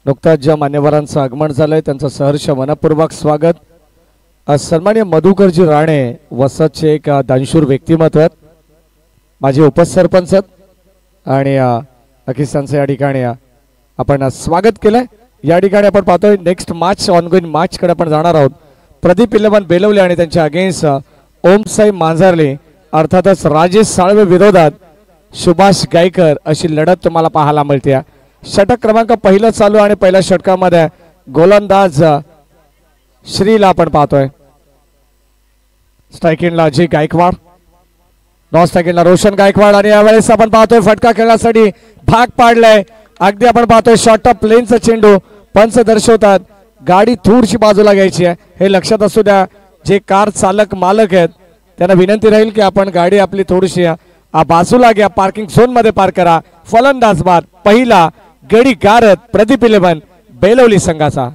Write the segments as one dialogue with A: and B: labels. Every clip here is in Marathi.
A: नुकताच ज्या मान्यवरांचं आगमन झालंय त्यांचं सहर्ष मनपूर्वक स्वागत। सन्माननीय मधुकरजी राणे वसतचे एक दानशूर व्यक्तिमत्व आहेत, माझे उपसरपंच आणि अखिसांचं या ठिकाणी आपण स्वागत केलंय। या ठिकाणी आपण पाहतोय नेक्स्ट मॅच ऑनगोइंग मॅच कडे आपण जाणार आहोत। प्रदीप इलेवन बेलवले आणि त्यांच्या अगेन्स्ट ओमसाई मांजरले अर्थातच राजेश साळवे विरोधात सुभाष गायकर अशी लढत तुम्हाला पाहायला मिळते। षटक क्रमांक पहिलं चालू आणि पहिल्या षटकामध्ये गोलंदाज श्रीला आपण पाहतोय। स्ट्रायकिंगला अजय गायकवाड, नॉन स्ट्रायकिंगला रोशन गायकवाड आणि यावेळेस आपण पाहतोय फटका खेळण्यासाठी भाग पाडलाय। अगदी आपण पाहतोय शॉर्ट ऑफ प्लेनचा चेंडू पंच दर्शवतात, गाडी थोडीशी बाजूला घ्यायची आहे हे लक्षात असू द्या। जे कार चालक मालक आहेत त्यांना विनंती राहील की आपण गाडी आपली थोडीशी बाजूला घ्या, पार्किंग झोन मध्ये पार्क करा। फलंदाज बाद पहिला गडी गारत प्रदीप इलेवन बेलवली संघाचा।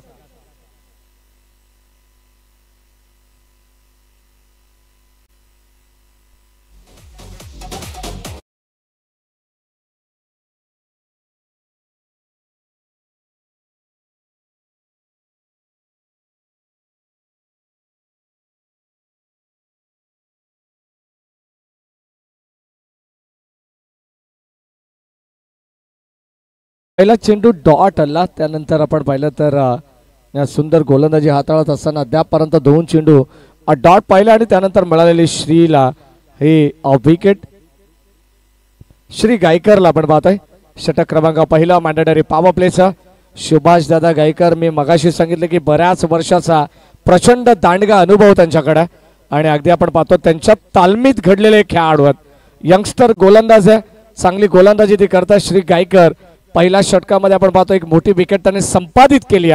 A: पहिला चेंडू डॉट आला, त्यानंतर आपण पाहिलं तर सुंदर गोलंदाजी हाताळत असताना अद्यापर्यंत दोन चेंडू डॉट पाहिला आणि त्यानंतर मिळालेली श्रीला हे विकेट। श्री गायकरला आपण पाहतोय षटक क्रमांक पहिला मॅन्डेटरी पॉवर प्लेचा सुभाष दादा गायकर। मी मगाशी सांगितलं की बऱ्याच वर्षाचा प्रचंड दांडगा अनुभव त्यांच्याकडे आणि अगदी आपण पाहतो त्यांच्या तालमीत घडलेले खेळाडू आहेत। यंगस्टर गोलंदाज आहे, चांगली गोलंदाजी ती करतात श्री गायकर। पहिल्या षटकामध्ये आपण पाहतो एक मोठी विकेट त्याने संपादित केली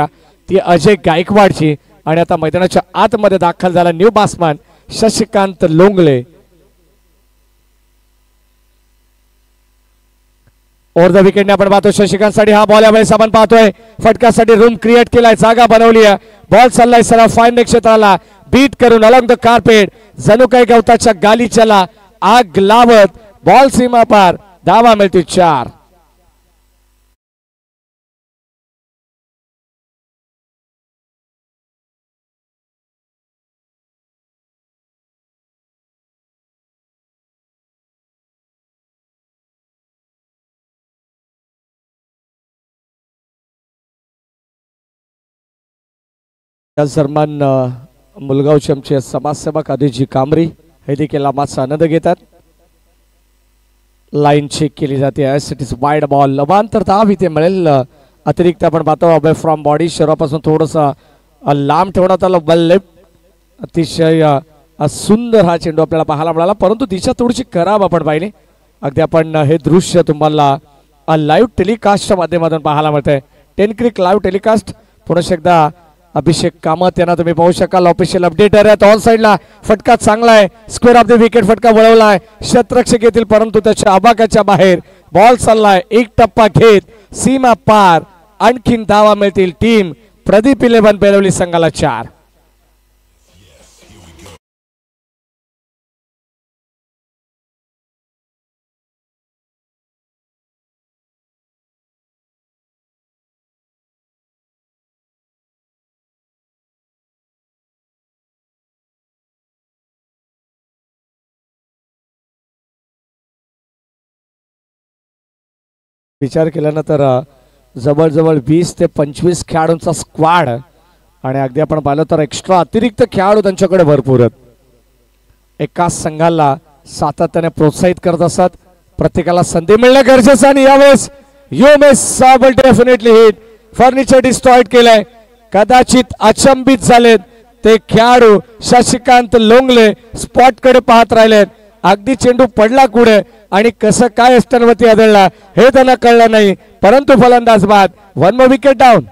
A: ती अजय गायकवाडची आणि आता मैदानाच्या आतमध्ये दाखल झाला new batsman Shashikant Longle. Over the विकेटने आपण पाहतो शशिकांत साठी हा बॉल यावेळेस आपण पाहतोय फटक्यासाठी रूम क्रिएट केलाय, जागा बनवली आहे, बॉल चाललाय सरळ फाईन क्षेत्राला बीट करून अलॉंग द कार्पेट जणू काही गवताच्या गालीच्याला आग लावत बॉल सीमा पार, धावा मिळते 4। सन्मान मुलगावचे आमचे समाजसेवक आदिजी कांबरी हे देखील आम्हाला आनंद घेतात। लाईन चेक केली जाते, इट इज वाईड बॉल, लवांतर धाव इथे मिळेल। अतिरिक्त आपण पाहतो अवे फ्रॉम बॉडी शरीरापासून थोडंसं लांब ठेवण्यात आलं बॉल लेफ्ट। अतिशय सुंदर हा चेंडू आपल्याला पाहायला मिळाला, परंतु दिशा थोडीशी खराब आपण पाहिली। अगदी आपण हे दृश्य तुम्हाला लाईव्ह टेलिकास्टच्या माध्यमातून पाहायला मिळतंय। 10 क्रिक लाईव्ह टेलिकास्ट पुन्हा एकदा अभिषेक कामत यांना तुम्ही पाहू शकाल, ऑफिशियल अपडेटर आहेत। ऑन साइडला फटका चांगला आहे, स्क्वेअर ऑफ द विकेट फटका वळवलाय, क्षेत्ररक्षक येतील परंतु त्याच्या आबाकाच्या बाहेर बॉल चाललाय, एक टप्पा घेत सीमा पार, आणखीन धावा मिळतील टीम प्रदीप इलेवन बेलवली संघाला 4। विचार केल्यानंतर जवळजवळ 20 ते 25 खेळाडूंचा स्क्वॉड आणि अगदी आपण पाहिलं तर एक्स्ट्रा अतिरिक्त खेळाडू त्यांच्याकडे भरपूर आहेत। एकाच संघाला सातत्याने प्रोत्साहित करत असतात, प्रत्येकाला संधी मिळणे गरजेचं आणि यावेळेस you miss definitely hit, furniture destroyed केलंय। कदाचित अचंबित झालेत ते खेळाडू शशिकांत लोंगले, स्पॉट कडे पाहत राहिलेत, अगदी चेंडू पडला कुठे आणि कसं काय अस्तांवरती आदळला हे त्यांना कळलं नाही, परंतु फलंदाज बाद, 1 मोर विकेट डाऊन।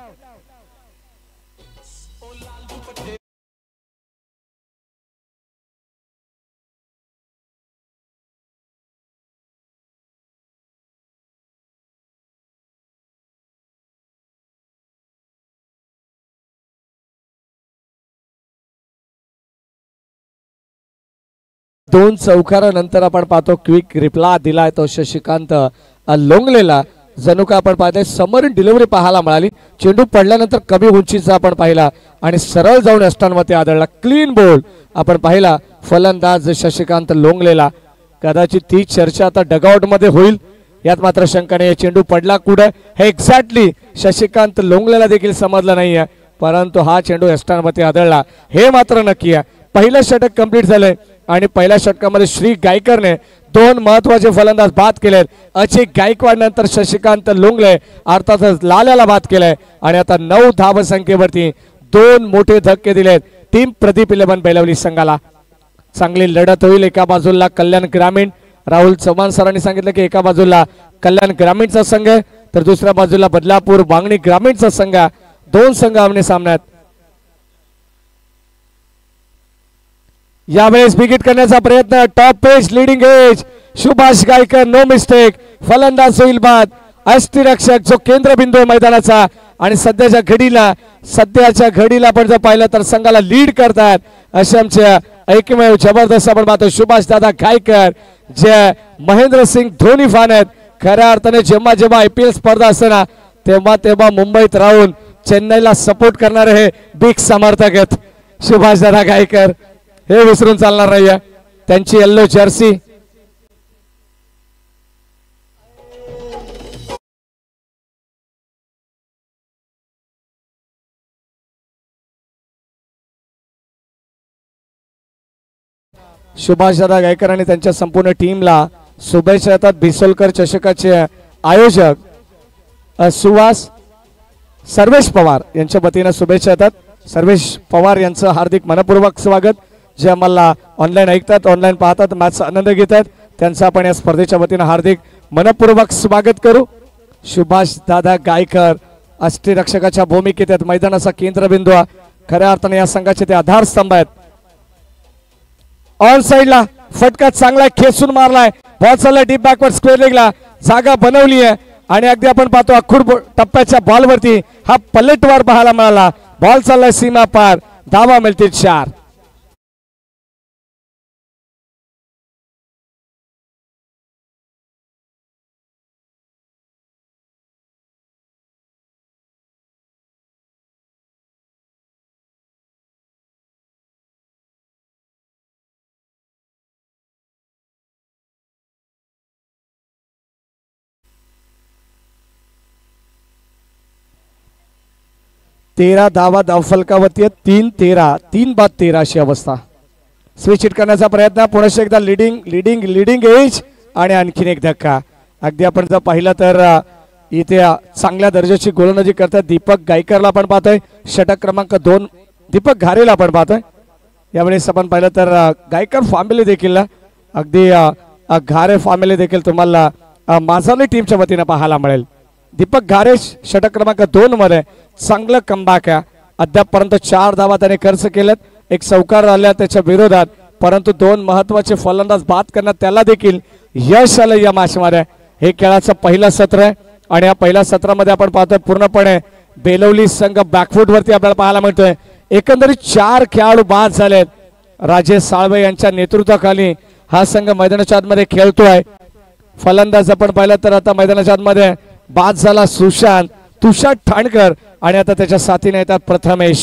A: दोन चौकारानंतर आपण पाहतो क्विक रिप्लाय दिलाय तो शशिकांत लोंगलेला, जणू काय आपण पाहतोय समोरील डिलिव्हरी पाहायला मिळाली. चेंडू पडल्यानंतर कमी उंचीचा आपण पाहिला आणि सरळ जाऊन यष्टांमध्ये आदळला. क्लीन बॉल आपण पाहिला. फलंदाज शशिकांत लोंगलेला. कदाचित ती चर्चा आता डगआउट मध्ये होईल यात मात्र शंका नाही. चेंडू पडला कुठे हे एक्झॅक्टली शशिकांत लोंगलेला देखील समजलं नाहीये, परंतु हा चेंडू यष्टांमध्ये आदळला हे मात्र नक्की आहे. पहिलं षटक कंप्लीट झालंय आणि पहिल्या षटकामध्ये श्री गायकरने 2 महत्वाचे फलंदाज बाद केलेत. अजय गायकवाड नंतर शशिकांत लोंगले अर्थातच लाल्याला बाद केलंय आणि आता 9 धावसंख्येवरती 2 मोठे धक्के दिलेत टीम प्रदीप 11 बेलवली संघाला. चांगली लढत होईल. एका बाजूला कल्याण ग्रामीण, राहुल चव्हाण सरांनी सांगितलं की एका बाजूला कल्याण ग्रामीणचा संघ आहे तर दुसऱ्या बाजूला बदलापूर वांगणी ग्रामीणचा संघ. 2 संघ आमने सामन्यात. यावेळेस विकेट करण्याचा प्रयत्न. Top pace leading edge Subhash Gaikar no mistake. फलंदाज होईल बाद. अष्टरक्षक जो केंद्रबिंदू आहे मैदानाचा आणि सध्याच्या घडीला पण जर पाहिलं तर संघाला लीड करतात असे आमच्या एकमेव जबरदस्त आपण पाहतो सुभाष दादा गायकर जे महेंद्रसिंग धोनी फॅन आहेत. खऱ्या अर्थाने जेव्हा IPL स्पर्धा असते ना तेव्हा मुंबईत राहून चेन्नईला सपोर्ट करणारे हे बिग समर्थक आहेत सुभाष दादा गायकर. हे विसरून चालणार नाहीये. त्यांची येल्लो जर्सी सुभाषदादा गायकर आणि त्यांच्या संपूर्ण टीमला शुभेच्छा देतात. भिसोलकर चषकाचे आयोजक सुहास सर्वेश पवार यांच्या वतीने शुभेच्छा देतात. सर्वेश पवार यांचं हार्दिक मनपूर्वक स्वागत. जे आम्हाला ऑनलाईन ऐकतात, ऑनलाईन पाहतात, मॅचचा आनंद घेतात त्यांचं आपण या स्पर्धेच्या वतीने हार्दिक मनपूर्वक स्वागत करू. सुभाष दादा गायकर अष्टरक्षकाच्या भूमिकेत आहेत. मैदानाचा केंद्रबिंदू खऱ्या अर्थाने या संघाचे ते आधारस्तंभ आहेत. ऑन साइडला फटका चांगला खेचून मारलाय. बॉल चालला डीप बॅकवर्ड स्क्वेअर लेगला. जागा बनवली आहे आणि अगदी आपण पाहतो अखूड टप्प्याच्या बॉलवरती हा पलटवार पाहायला मिळाला. बॉल चाललाय सीमा पार. धावा मिळतील 4. तेरा धावा धावफलकावरती 3-13 3-13 अशी अवस्था. स्विच हिट करण्याचा प्रयत्न. पुन्हा एकदा लिडिंग एज आणि आणखीन एक धक्का. अगदी आपण जर पाहिलं तर इथे चांगल्या दर्जाची गोलंदाजी करतात दीपक गायकरला आपण पाहतोय. षटक क्रमांक 2 दीपक घारेला आपण पाहतोय. यावेळेस आपण पाहिलं तर गायकर फॅमिली देखील अगदी घारे फॅमिली देखील तुम्हाला माजाली टीमच्या वतीने पाहायला मिळेल. दीपक घारे षटक क्रमांक 2 मध्ये चांगलं कमबॅक आहे. अद्यापपर्यंत 4 धावा त्याने खर्च केलेत. एक चौकार आल्या त्याच्या विरोधात, परंतु 2 महत्वाचे फलंदाज बाद करण्यात त्याला देखील यश आलं या मॅच मध्ये. हे खेळाचं पहिलं सत्र आहे आणि या पहिल्या सत्रामध्ये आपण पाहतोय पूर्णपणे बेलवली संघ बॅकफूट वरती आपल्याला पाहायला मिळतोय. एकंदरीत 4 खेळाडू बाद झालेत. राजेश साळवे यांच्या नेतृत्वाखाली हा संघ मैदानाच्या आतमध्ये खेळतोय. फलंदाज आपण पाहिलं तर आता मैदानाच्या आतमध्ये बाद झाला सुशांत तुषार ठाणकर आणि आता त्याच्या साथीने येतात प्रथमेश.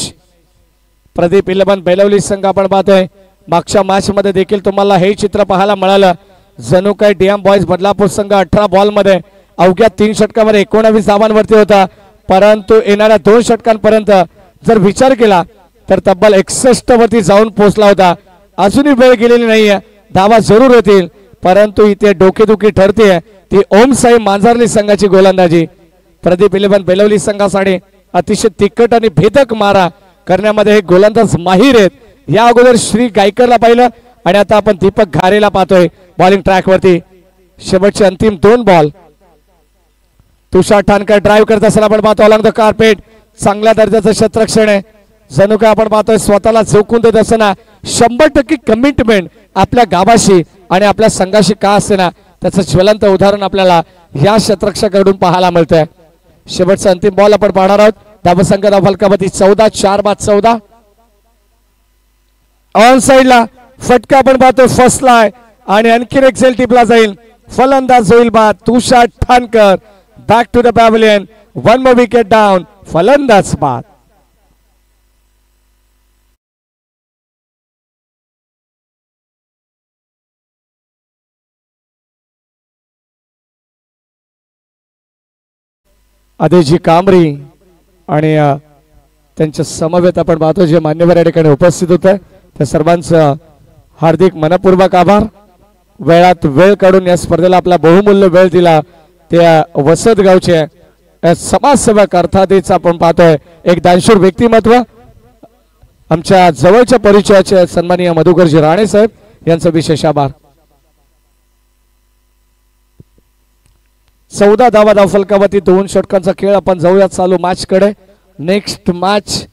A: प्रदीप 11 बेलवली संघ आपण पाहतोय. मागच्या मॅच मध्ये देखील तुम्हाला हे चित्र पाहायला मिळालं. जणू काय डीएम बॉयज बदलापूर संघ 18 बॉल मध्ये अवघ्या 3 षटकामध्ये 19 धावांवरती होता, परंतु येणाऱ्या 2 षटकांपर्यंत जर विचार केला तर तब्बल 61 वरती जाऊन पोहोचला होता. अजूनही वेळ गेलेली नाहीये. धावा जरूर होतील, परंतु इथे डोकेदुखी ठरते ती ओम साई मांजरली संघाची गोलंदाजी. प्रदीप 11 बेलवली संघासाठी अतिशय तिखट आणि भेदक मारा करण्यामध्ये हे गोलंदाज माहीर आहेत. या अगोदर श्री गायकरला पाहिलं आणि आता आपण दीपक घारेला पाहतोय बॉलिंग ट्रॅक वरती. शेवटचे अंतिम 2 बॉल. तुषार ठाणकर ड्राईव्ह करत असताना आपण पाहतो अलॉंग द कार्पेट. चांगल्या दर्जाचं क्षेत्ररक्षण आहे. जणू काय आपण पाहतोय स्वतःला झोकून देत असताना 100% कमिटमेंट आपल्या गावाशी आणि आपल्या संघाशी का असते ना त्याचं ज्वलंत उदाहरण आपल्याला या क्षेत्ररक्षकाकडून पाहायला मिळतंय. शेवटचा अंतिम बॉल आपण पाहणार आहोत. धावसंख्या धावफलकावरती 14 4 बाद 14. ऑन साइडला फटका आपण पाहतो फसलाय आणि आणखी एक झेल टिपला जाईल. फलंदाज होईल बाद तुषार ठाणकर. back to the pavilion. One more wicket down. फलंदाज बाद. आदेशजी कांबरी आणि त्यांच्या समवेत आपण पाहतो जे मान्यवर या ठिकाणी उपस्थित होते त्या सर्वांचं हार्दिक मनपूर्वक आभार. वेळात वेळ काढून या स्पर्धेला आपला बहुमूल्य वेळ दिला त्या वसत गावचे समाजसेवक अर्थातच आपण पाहतोय एक दानशूर व्यक्तिमत्व आमच्या जवळच्या परिचयाचे सन्माननीय मधुकरजी राणे साहेब यांचा विशेष आभार. 14 धावा धावफलकावरती 2 षटकांचा खेळ. आपण जाऊया चालू मॅच कडे. नेक्स्ट मॅच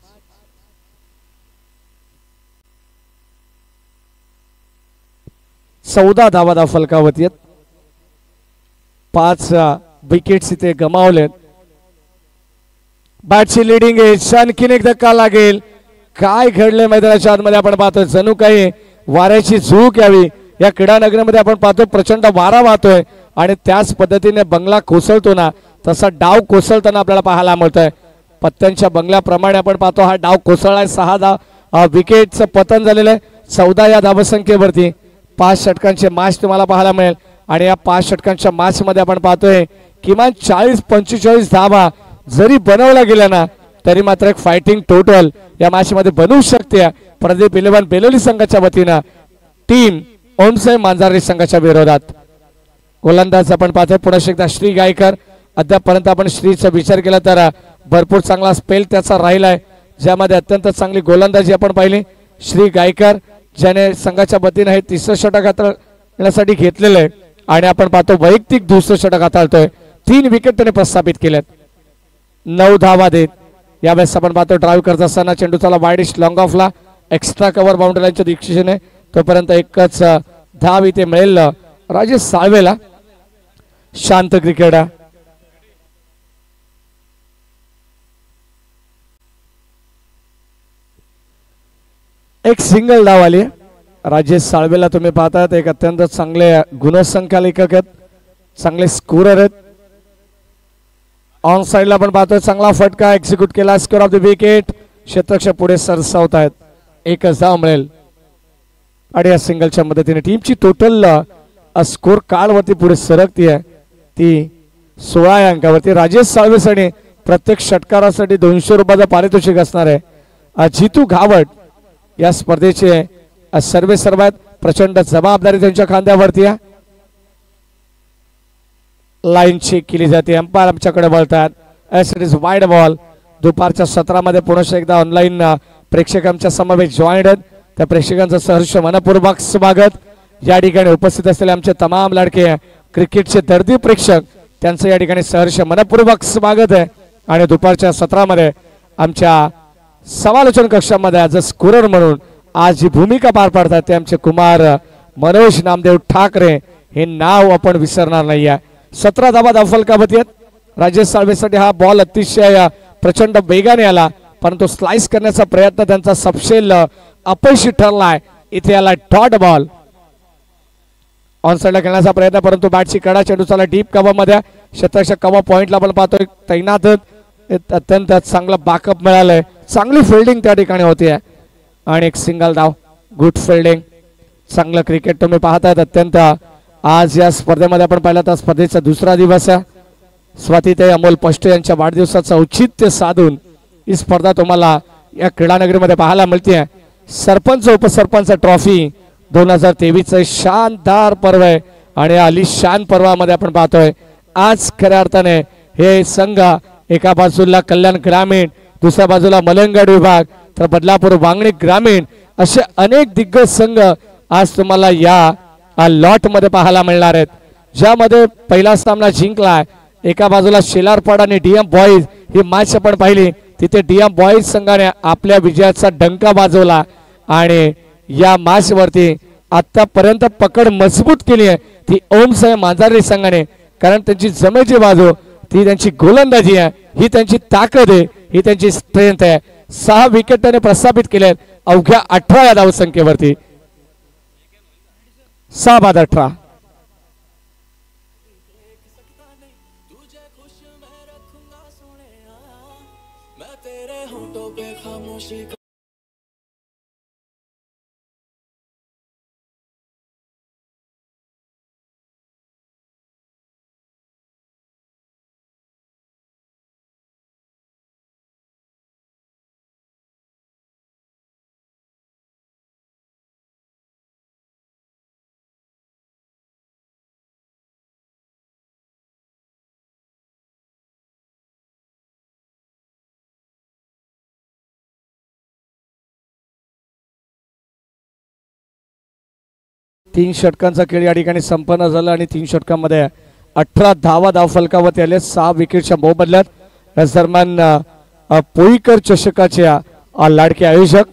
A: चौदा धावा धावफलकावरती 5 विकेट्स इथे गमावलेत. बॅटची लिडिंग आहे. आणखीन एक धक्का लागेल. काय घडले मैदानाच्या आतमध्ये आपण पाहतोय जणू काही वाऱ्याची झूक यावी. या क्रीडा नगरीमध्ये आपण पाहतो प्रचंड वारा वाहतोय आणि त्याच पद्धतीने बंगला कोसळतो ना तसा डाव कोसळताना आपल्याला पाहायला मिळतोय. पत्त्यांच्या बंगल्याप्रमाणे आपण पाहतो हा डाव कोसळलाय. 6 विकेटचं पतन झालेलं आहे. 14 या धावसंख्येवरती 5 षटकांचे मॅच तुम्हाला पाहायला मिळेल आणि या 5 षटकांच्या मॅच मध्ये आपण पाहतोय किमान 40-45 धावा जरी बनवल्या गेल्या ना तरी मात्र एक फायटिंग टोटल या मॅच मध्ये बनवू शकते. प्रदीप 11 बेलोली संघाच्या वतीनं टीम ओमसाई मांजारी संघाच्या विरोधात. गोलंदाज आपण पाहतोय पुन्हा एकदा श्री गायकर. अद्यापर्यंत आपण श्रीचा विचार केला तर भरपूर चांगला स्पेल त्याचा राहिलाय ज्यामध्ये अत्यंत चांगली गोलंदाजी आपण पाहिली. श्री गायकर ज्याने संघाच्या वतीनं हे 3रं षटक हाताळण्यासाठी घेतलेलं आहे आणि आपण पाहतो वैयक्तिक 2रं षटक हाताळतोय. 3 विकेट त्याने प्रस्थापित केलेत. 9 धावा देत यावेळेस आपण पाहतो ड्राईव्ह करत असताना चेंडू चला वाईडिश लॉंग ऑफला एक्स्ट्रा कव्हर बाउंड्री लाईनच्या दिशेने तोपर्यंत एकच धाव इथे मिळेल राजेश साळवेला. शांत क्रिकेट. एक सिंगल धाव आली. राजेश साळवेला तुम्ही पाहतात एक अत्यंत चांगले गुणसंख्या लेखक आहेत चांगले स्कोरर आहेत. ऑन साइडला आपण पाहतोय चांगला फटका एक्झिक्यूट केला. Score of the wicket. क्षेत्ररक्षक पुढे सरसावत आहेत. एकच धाव मिळेल आणि या सिंगलच्या मदतीने टीमची टोटल स्कोर कार्ड वरती पुढे सरकती आहे ती 16 अंकावरती. राजेश साळवेसाठी प्रत्येक षटकारासाठी 200 रुपयाचं पारितोषिक असणार आहे. जितू घावट या स्पर्धेचे सर्वात प्रचंड जबाबदारी त्यांच्या खांद्यावरती आहे. लाईन चेक केली जाते. अंपायर आमच्याकडे वळतात. S it is wide ball. दुपारच्या सत्रामध्ये पुन्हा एकदा ऑनलाईन प्रेक्षक आमच्या समवेत जॉईंट आहेत त्या प्रेक्षकांचं सहर्ष मनपूर्वक स्वागत. या ठिकाणी उपस्थित असलेले आमचे तमाम लाडके क्रिकेटचे दर्दी प्रेक्षक त्यांचं या ठिकाणी सहर्ष मनपूर्वक स्वागत आहे. आणि दुपारच्या सत्रामध्ये आमच्या समालोचन कक्षामध्ये ॲज अ स्कोरर म्हणून आज जी भूमिका पार पाडतात ते आमचे कुमार मनोज नामदेव ठाकरे. हे नाव आपण विसरणार नाही आहे. 17 धावा धावफलकावरती आहेत. राजेश साळवेसाठी हा बॉल अतिशय प्रचंड वेगाने आला परंतु स्लाइस करण्याचा प्रयत्न त्यांचा सपशेल अपयशी ठरलाय. इथे आला डॉट बॉल. ऑन साइडला खेळण्याचा प्रयत्न परंतु बॅटची कडा चेंडू चाला डीप कव्हर मध्ये. क्षेत्ररक्षक कव्हर पॉइंटला आपण पाहतोय तैनात. अत्यंत चांगला बॅकअप मिळालंय. चांगली फिल्डिंग त्या ठिकाणी होते आणि एक सिंगल धाव. Good fielding. चांगलं क्रिकेट तुम्ही पाहतायत. अत्यंत आज या स्पर्धेमध्ये आपण पाहिलं तर स्पर्धेचा 2रा दिवस आहे. स्वातीताई अमोल पष्टे यांच्या वाढदिवसाचं औचित्य साधून ही स्पर्धा तुम्हाला या क्रीडा नगरीमध्ये पाहायला मिळते. सरपंच उपसरपंच ट्रॉफी 2023 शानदार पर्व आहे आणि आलिशान पर्वामध्ये आपण पाहतोय आज खऱ्या अर्थाने हे संघ एका बाजूला कल्याण ग्रामीण दुसऱ्या बाजूला मलंगड विभाग तर बदलापूर वांगणी ग्रामीण असे अनेक दिग्गज संघ आज तुम्हाला या लॉट मध्ये पाहायला मिळणार आहेत. ज्यामध्ये पहिला सामना जिंकलाय एका बाजूला शेलारपाड आणि डीएम बॉईज ही मॅच आपण पाहिली. तिथे डीएम बॉईज संघाने आपल्या विजयाचा डंका वाजवला आणि या मॅच वरती आतापर्यंत पकड मजबूत केली आहे ती ओमसाई मांजारी संघाने. कारण त्यांची जमेची बाजू ती त्यांची गोलंदाजी आहे. ही त्यांची ताकद आहे. ही त्यांची स्ट्रेंथ आहे. 6 विकेट त्याने प्रस्थापित केले अवघ्या 18 या धावसंख्येवरती. 6 बाद 18. तीन षटकांचा खेळ या ठिकाणी संपन्न झाला आणि 3 षटकांमध्ये 18 धावा धाव फलकावरती आले, 6 विकेटच्या मोबदल्यात. या दरम्यान पोईकर चषकाच्या लाडके आयोजक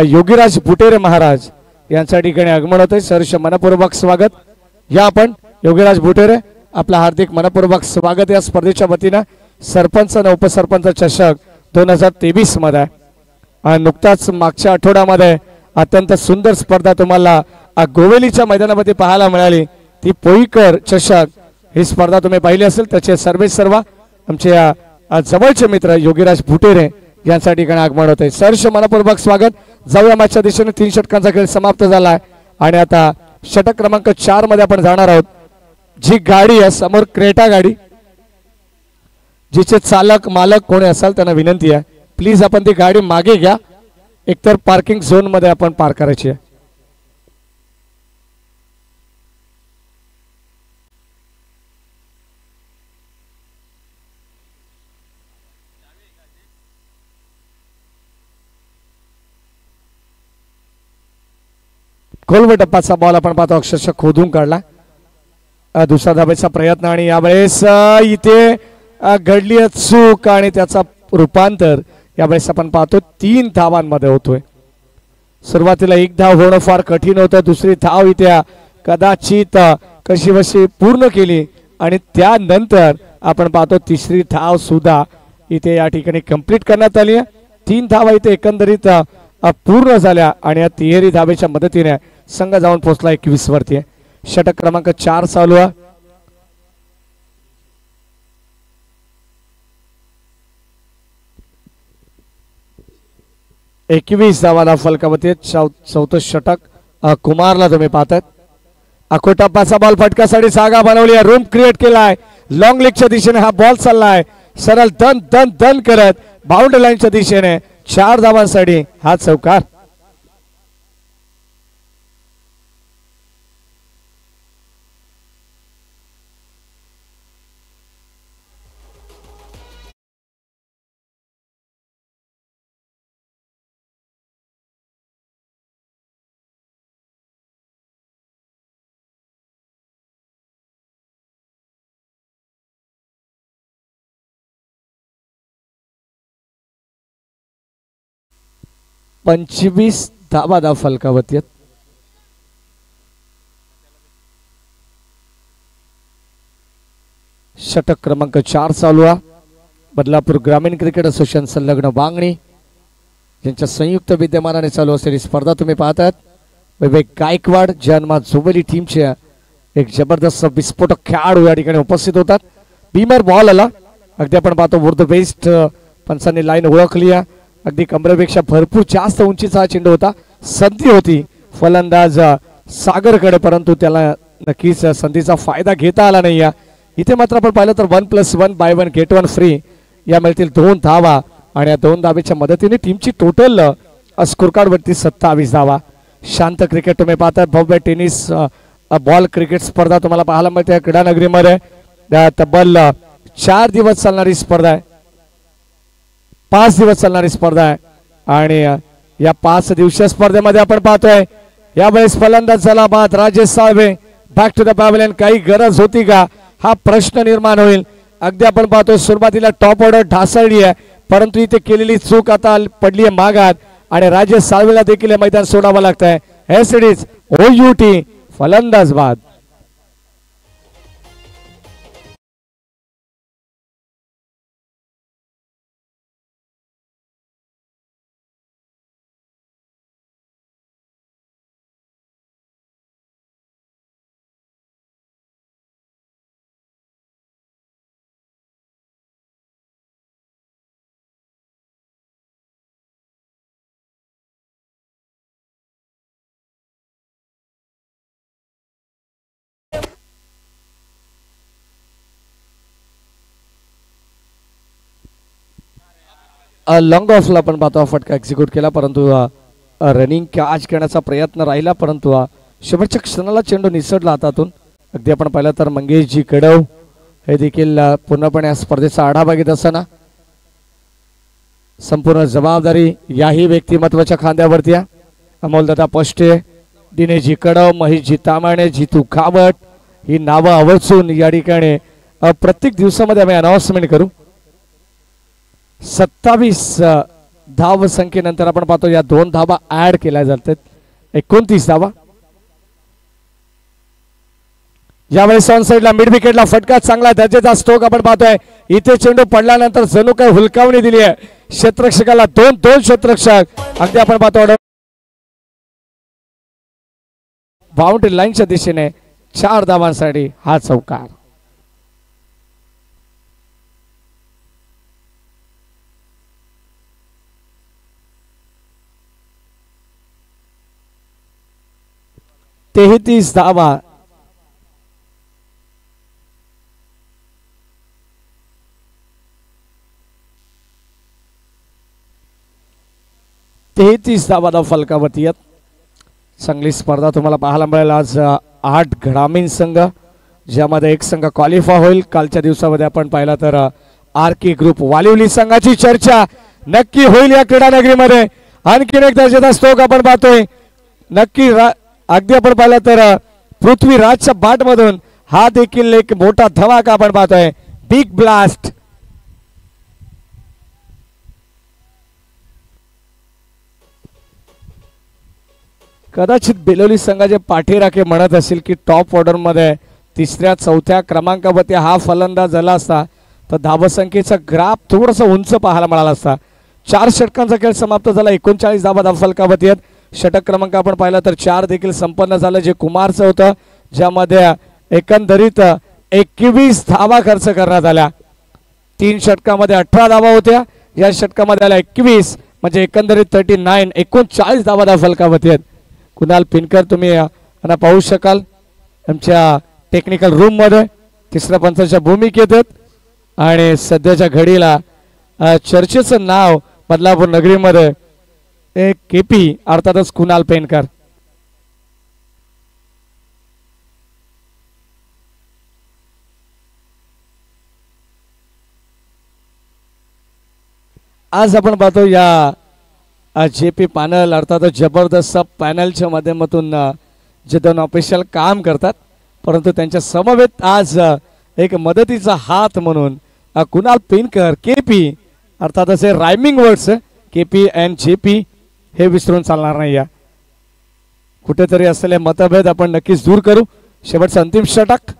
A: योगीराज बुटेरे महाराज यांच्या ठिकाणी आगमन होते. सहर्ष मनपूर्वक स्वागत. या आपण योगीराज बुटेरे आपला हार्दिक मनपूर्वक स्वागत या स्पर्धेच्या वतीनं सरपंच आणि उपसरपंच चषक 2023 मध्ये. नुकताच मागच्या आठवड्यामध्ये अत्यंत सुंदर स्पर्धा तुम्हाला गोवेलीच्या मैदानामध्ये पाहायला मिळाली. ती पोईकर चषक ही स्पर्धा तुम्ही पाहिली असेल. त्याचे सर्व आमचे जवळचे मित्र योगीराज बुटेरे यांच्या ठिकाणी आगमन होते. सहर्ष मनपूर्वक स्वागत. जाऊया मॅचच्या दिशेने. 3 षटकांचा खेळ समाप्त झाला आहे आणि आता षटक क्रमांक 4 मध्ये आपण जाणार आहोत. जी गाडी आहे समोर क्रेटा गाडी, जिचे चालक मालक कोणी असाल त्यांना विनंती आहे प्लीज आपण ती गाडी मागे घ्या. एकतर पार्किंग झोन मध्ये आपण पार्क करायची आहे. खोलवर टप्पाचा बॉल आपण पाहतो अक्षरशः खोदून काढला. दुसरा धाब्याचा प्रयत्न आणि यावेळेस इथे घडली चूक आणि त्याचा रूपांतर यावेळेस आपण पाहतो 3 धावांमध्ये होतोय. सुरुवातीला 1 धाव होणं फार कठीण होतं. दुसरी धाव इथे कदाचित कशीबशी पूर्ण केली आणि त्यानंतर आपण पाहतो तिसरी धाव सुद्धा इथे या ठिकाणी कंप्लीट करण्यात आली आहे. 3 धावा इथे एकंदरीत पूर्ण झाल्या आणि या तिहेरी धावेच्या मदतीने संघ जाऊन पोहोचला 21 वरती. षटक क्रमांक 4 चालू आहे. एकवीस धावाला फलकावरती. चौथं षटक कुमारला तुम्ही पाहतात. अकोटापाचा बॉल फटकासाठी जागा बनवली आहे, रूम क्रिएट केलाय. लॉंग लेगच्या दिशेने हा बॉल चाललाय सरळ दन दन दन करत बाउंड्री लाईनच्या दिशेने. 4 धावांसाठी हा चौकार. पंचवीस धावा धाव फलकावरती आहेत. षटक क्रमांक 4 चालू आहे. बदलापूर ग्रामीण क्रिकेट असोसिएशन संलग्न वांगणी यांच्या संयुक्त विद्यमानाने चालू असलेली स्पर्धा तुम्ही पाहतात. विवेक गायकवाड जन्मा जोबली टीमचे एक जबरदस्त विस्फोटक खेळाडू या ठिकाणी उपस्थित होतात. बीमर बॉल आला. अगदी आपण पाहतो वुड द बेस्ट पंचांनी लाईन ओळखली आहे. अगदी कमरेपेक्षा भरपूर जास्त उंचीचा हा चेंडू होता. संधी होती फलंदाज सागरकडे, परंतु त्याला नक्कीच संधीचा फायदा घेता आला नाही. इथे मात्र आपण पाहिलं तर 1+1 बाय 1 गेट 1 फ्री या मिळतील 2 धावा आणि या 2 धावेच्या मदतीने टीमची टोटल स्कोर कार्ड वरती 27 धावा. शांत क्रिकेट तुम्ही पाहतात. भव्य टेनिस बॉल क्रिकेट स्पर्धा तुम्हाला पाहायला मिळते क्रीडा नगरीमध्ये. तब्बल 4 दिवस चालणारी स्पर्धा आहे. 5 दिवस चालणारी स्पर्धा आहे आणि या 5 दिवसीय स्पर्धेमध्ये आपण पाहतोय यावेळेस फलंदाज झाला बाद Rajesh Salve. Back to the pavilion. काही गरज होती का हा प्रश्न निर्माण होईल. अगदी आपण पाहतोय सुरुवातीला टॉप ऑर्डर ढासळली आहे, परंतु इथे केलेली चूक आता पडली आहे मागात आणि राजेश साळवेला देखील मैदान सोडावं लागतंय. एसडीज OUT फलंदाज बाद. लॉंग ऑफला पण पाहतो फटका एक्झिक्यूट केला, परंतु रनिंग कॅच घेण्याचा प्रयत्न राहिला, परंतु शेवटच्या क्षणाला चेंडू निसटला हातातून. अगदी आपण पाहिलं तर मंगेशजी कडव हे देखील पूर्णपणे स्पर्धेचा आढावा घेत असताना संपूर्ण जबाबदारी याही व्यक्तिमत्वाच्या खांद्यावरती आहे. अमोलदादा पष्टे, दिनेशजी कडव, महेशजी तामाणे, जितू कावट ही नावं आवर्जून या ठिकाणी प्रत्येक दिवसामध्ये आम्ही अनाउन्समेंट करू. 27 धाव संख्येनंतर आपण पाहतो या 2 धावा ऍड केल्या जातात, 29 धावा. यावेळेस ऑन साइडला मिड विकेटला फटका चांगला दर्जाचा स्ट्रोक आपण पाहतोय. इथे चेंडू पडल्यानंतर जणू काय हुलकावणी दिली आहे क्षेत्ररक्षकाला. 2 क्षेत्ररक्षक अगदी आपण पाहतो बाउंड्री लाईनच्या दिशेने 4 धावांसाठी हा चौकार. तेहतीस धावा. धावा फलकावरती आहेत. चांगली स्पर्धा तुम्हाला पाहायला मिळेल आज. 8 ग्रामीण संघ ज्यामध्ये एक संघ क्वालिफाय होईल. कालच्या दिवसामध्ये आपण पाहिला तर आरके ग्रुप वालिवली संघाची चर्चा नक्की होईल या क्रीडा नगरीमध्ये. आणखीन एक दर्जाचा स्ट्रोक आपण पाहतोय. नक्की अगदी आपण पाहिलं तर पृथ्वीराजच्या बाट मधून हा देखील एक मोठा धमाका आपण पाहतोय. Big blast. कदाचित बेलोली संघाचे पाठीराखे म्हणत असेल की टॉप ऑर्डर मध्ये 3ऱ्या-4थ्या क्रमांकावरती हा फलंदाज झाला असता तर धावसंख्येचा ग्राफ थोडासा उंच पाहायला मिळाला असता. 4 षटकांचा खेळ समाप्त झाला. 39 धावा फलकावरती आहेत. षटक क्रमांक आपण पाहिला तर 4 देखील संपन्न झालं जे कुमारचं होतं, ज्यामध्ये एकंदरीत 21 धावा खर्च करण्यात आल्या. 3 षटकामध्ये 18 धावा होत्या, या षटकामध्ये आल्या 21 म्हणजे एकंदरीत 39 39 धावा फलकावरती आहेत. कुणाल पिनकर तुम्ही पाहू शकाल आमच्या टेक्निकल रूम मध्ये 3ऱ्या पंचाच्या भूमिकेत आहेत. आणि सध्याच्या घडीला चर्चेचं नाव बदलापूर नगरीमध्ये केपी अर्थातच कुणाल पेनकर. आज आपण पाहतो या जेपी पॅनल अर्थात जबरदस्त पॅनलच्या माध्यमातून जे 2 ऑफिशियल काम करतात, परंतु त्यांच्या समवेत आज एक मदतीचा हात म्हणून कुणाल पेनकर केपी अर्थात असे rhyming words KP and JP हे विसरून चालणार नाही. या कुठेतरी असलेले मतभेद आपण नक्कीच दूर करू. शेवटचं अंतिम षटक.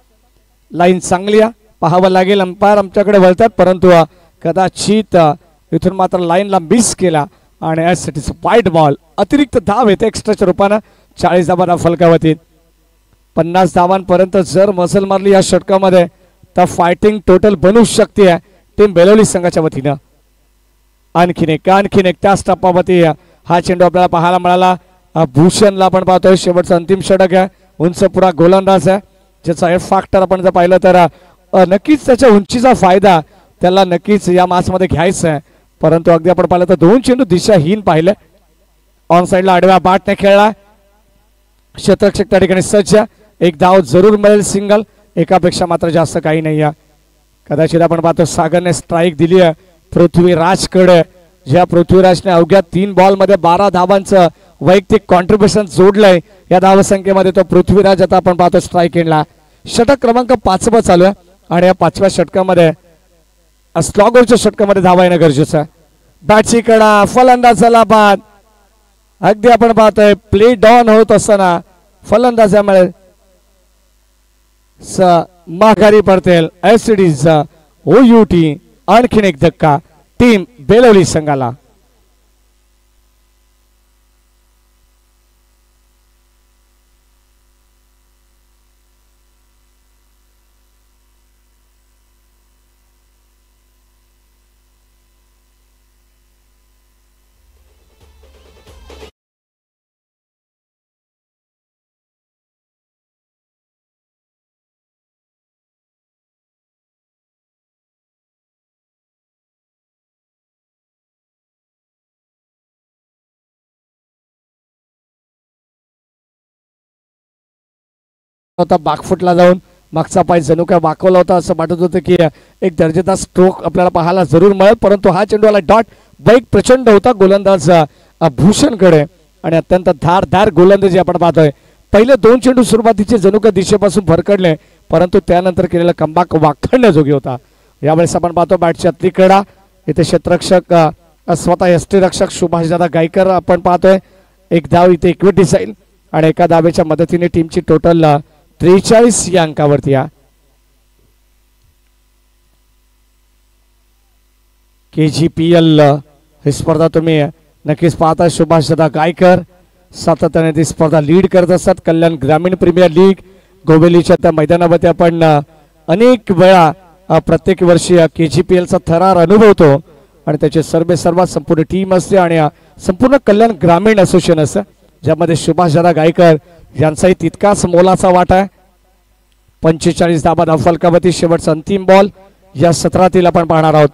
A: लाईन चांगली आहे, पाहावं लागेल. अंपायर आमच्याकडे वळतात, परंतु कदाचित इथून मात्र लाईनला मिस केला आणि यासाठी वाईट बॉल. अतिरिक्त धाव येते एक्स्ट्राच्या रूपानं. 40 धावा फलकावरती. 50 धावांपर्यंत जर मसल मारली या षटकामध्ये तर फायटिंग टोटल बनू शकते टीम बेलोली संघाच्या वतीनं. आणखीन एक त्याच टप्प्यावरती हा चेंडू आपल्याला पाहायला मिळाला. भूषणला आपण पाहतोय. शेवटचं अंतिम षटक आहे. उंच पुरा गोलंदाज आहे, ज्याचा एफ फॅक्टर आपण जर पाहिलं तर नक्कीच त्याच्या उंचीचा फायदा त्याला नक्कीच या मॅच मध्ये घ्यायचा आहे. परंतु अगदी आपण पाहिलं तर 2 चेंडू दिशाहीन पाहिले. ऑन साइडला आडव्या बॅटने खेळला. क्षेत्ररक्षक त्या ठिकाणी सज्ज. एक धाव जरूर मिळेल सिंगल, एकापेक्षा मात्र जास्त काही नाही आहे. कदाचित आपण पाहतो सागरने स्ट्राईक दिली आहे पृथ्वीराजकडे, ज्या पृथ्वीराजने अवघ्या 3 बॉल मध्ये 12 धावांचं वैयक्तिक कॉन्ट्रीब्युशन जोडलंय. या धावसंख्येमध्ये तो पृथ्वीराज आता आपण पाहतो स्ट्राईक एंडला. षटक क्रमांक 5 चालू आहे आणि या 5व्या षटकामध्ये स्लॉगरच्या षटकामध्ये धावा येणं गरजेचं आहे. बॅटची कडा, फलंदाजाला बाद. अगदी आपण पाहतोय प्ले डाऊन होत असताना फलंदाजामुळे माघारी पडतील एसडीज ओयूटी. आणखीन एक धक्का टीम बेलोली संघाला. होता बॅकफुटला जाऊन मागचा पाय जणू काय वाकवला होता असं वाटत होतं की एक दर्जेदार स्ट्रोक आपल्याला पाहायला जरूर मिळेल, परंतु हा चेंडू आला डॉट. बैक प्रचंड होता गोलंदाज भूषणकडे आणि अत्यंत धारदार गोलंदाजी आपण पाहतोय. पहिले दोन चेंडू सुरुवातीचे जणू काय दिशेपासून भरकडले, परंतु त्यानंतर केलेला कमबॅक वाखाणण्याजोगी होता. यावेळेस आपण पाहतो बॅटच्या त्रिकडा इथे क्षेत्ररक्षक स्वतः यष्टीरक्षक सुभाषदादा गायकर आपण पाहतोय. एक धाव इथे इक्विटी जाईल आणि एका धावेच्या मदतीने टीमची टोटल 43 या अंकावरती या. KGPL ही स्पर्धा तुम्ही नक्कीच पाहता. सुभाषदादा गायकर सातत्याने ती स्पर्धा लीड करत असतात. कल्याण ग्रामीण प्रीमियर लीग गोबेलीच्या त्या मैदानावरती आपण अनेक वेळा प्रत्येक वर्षी KGPLचा थरार अनुभवतो आणि त्याचे सर्व संपूर्ण टीम असते आणि संपूर्ण कल्याण ग्रामीण असोसिएशन असतं, ज्यामध्ये सुभाषदादा गायकर यांचाही तितकाच मोलाचा वाटा आहे. 45 धावा फलकावती शेवटचा अंतिम बॉल या सत्रातील आपण पाहणार आहोत.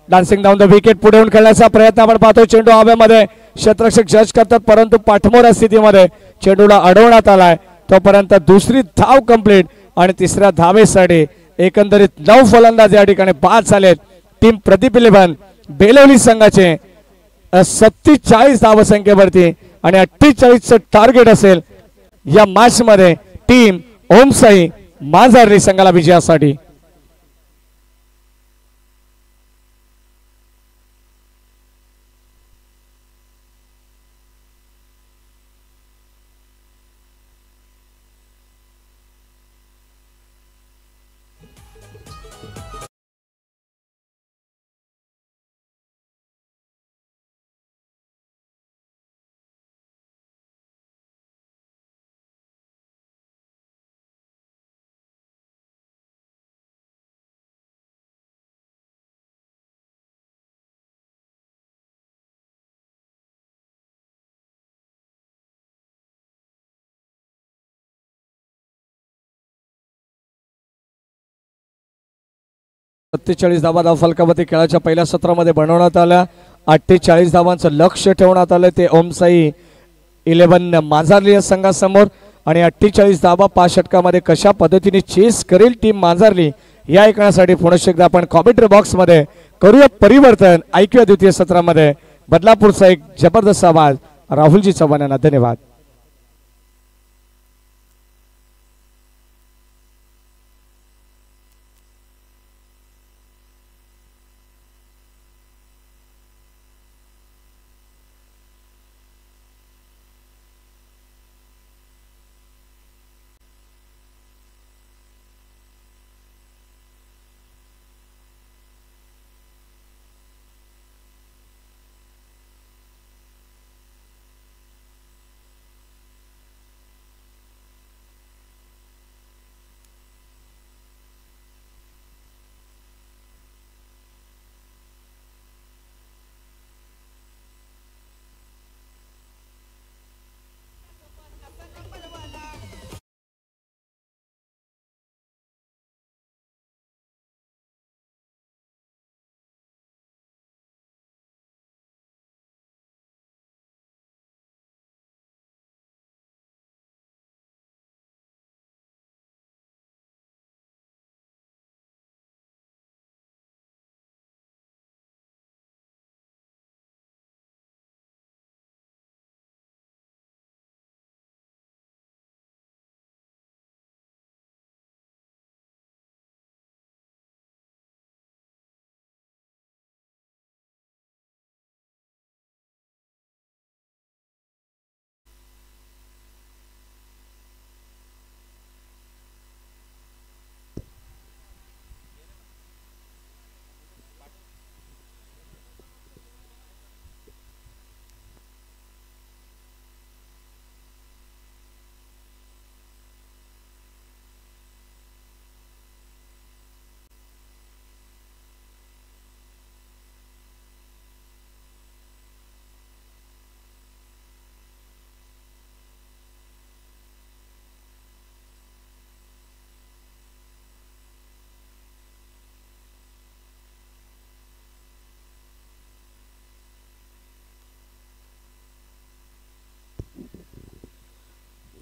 A: डान्सिंग डाऊन द विकेट पुढे येऊन खेळण्याचा प्रयत्न आपण पाहतोय. चेंडू हवेमध्ये क्षेत्ररक्षक जज करतात, परंतु पाठमोऱ्या स्थितीमध्ये चेंडूला अडवण्यात आलाय. तोपर्यंत दुसरी धाव कंप्लीट आणि तिसऱ्या धावेसाठी एकंदरीत 9 फलंदाज या ठिकाणी बाद झालेत. टीम प्रदीप 11 बेलवली संघाचे 47 धावसंख्येवरती आणि 48चं टार्गेट असेल या मॅच मध्ये टीम ओमसाई मांजर्ली संघाला विजयासाठी. सत्तेचाळीस धावा फलकावती खेळाच्या पहिल्या सत्रामध्ये बनवण्यात आल्या. 48 धावांचं लक्ष ठेवण्यात आलं ते ओमसाई 11 मांजर्ली संघासमोर आणि 48 धावा 5 षटकामध्ये कशा पद्धतीने चेस करेल टीम मांजर्ली या ऐकण्यासाठी पुन्हा एकदा आपण कॉमेंट्री बॉक्स मध्ये करूया परिवर्तन. ऐकूया द्वितीय सत्रामध्ये बदलापूरचा एक जबरदस्त आवाज राहुलजी चव्हाण यांना. धन्यवाद.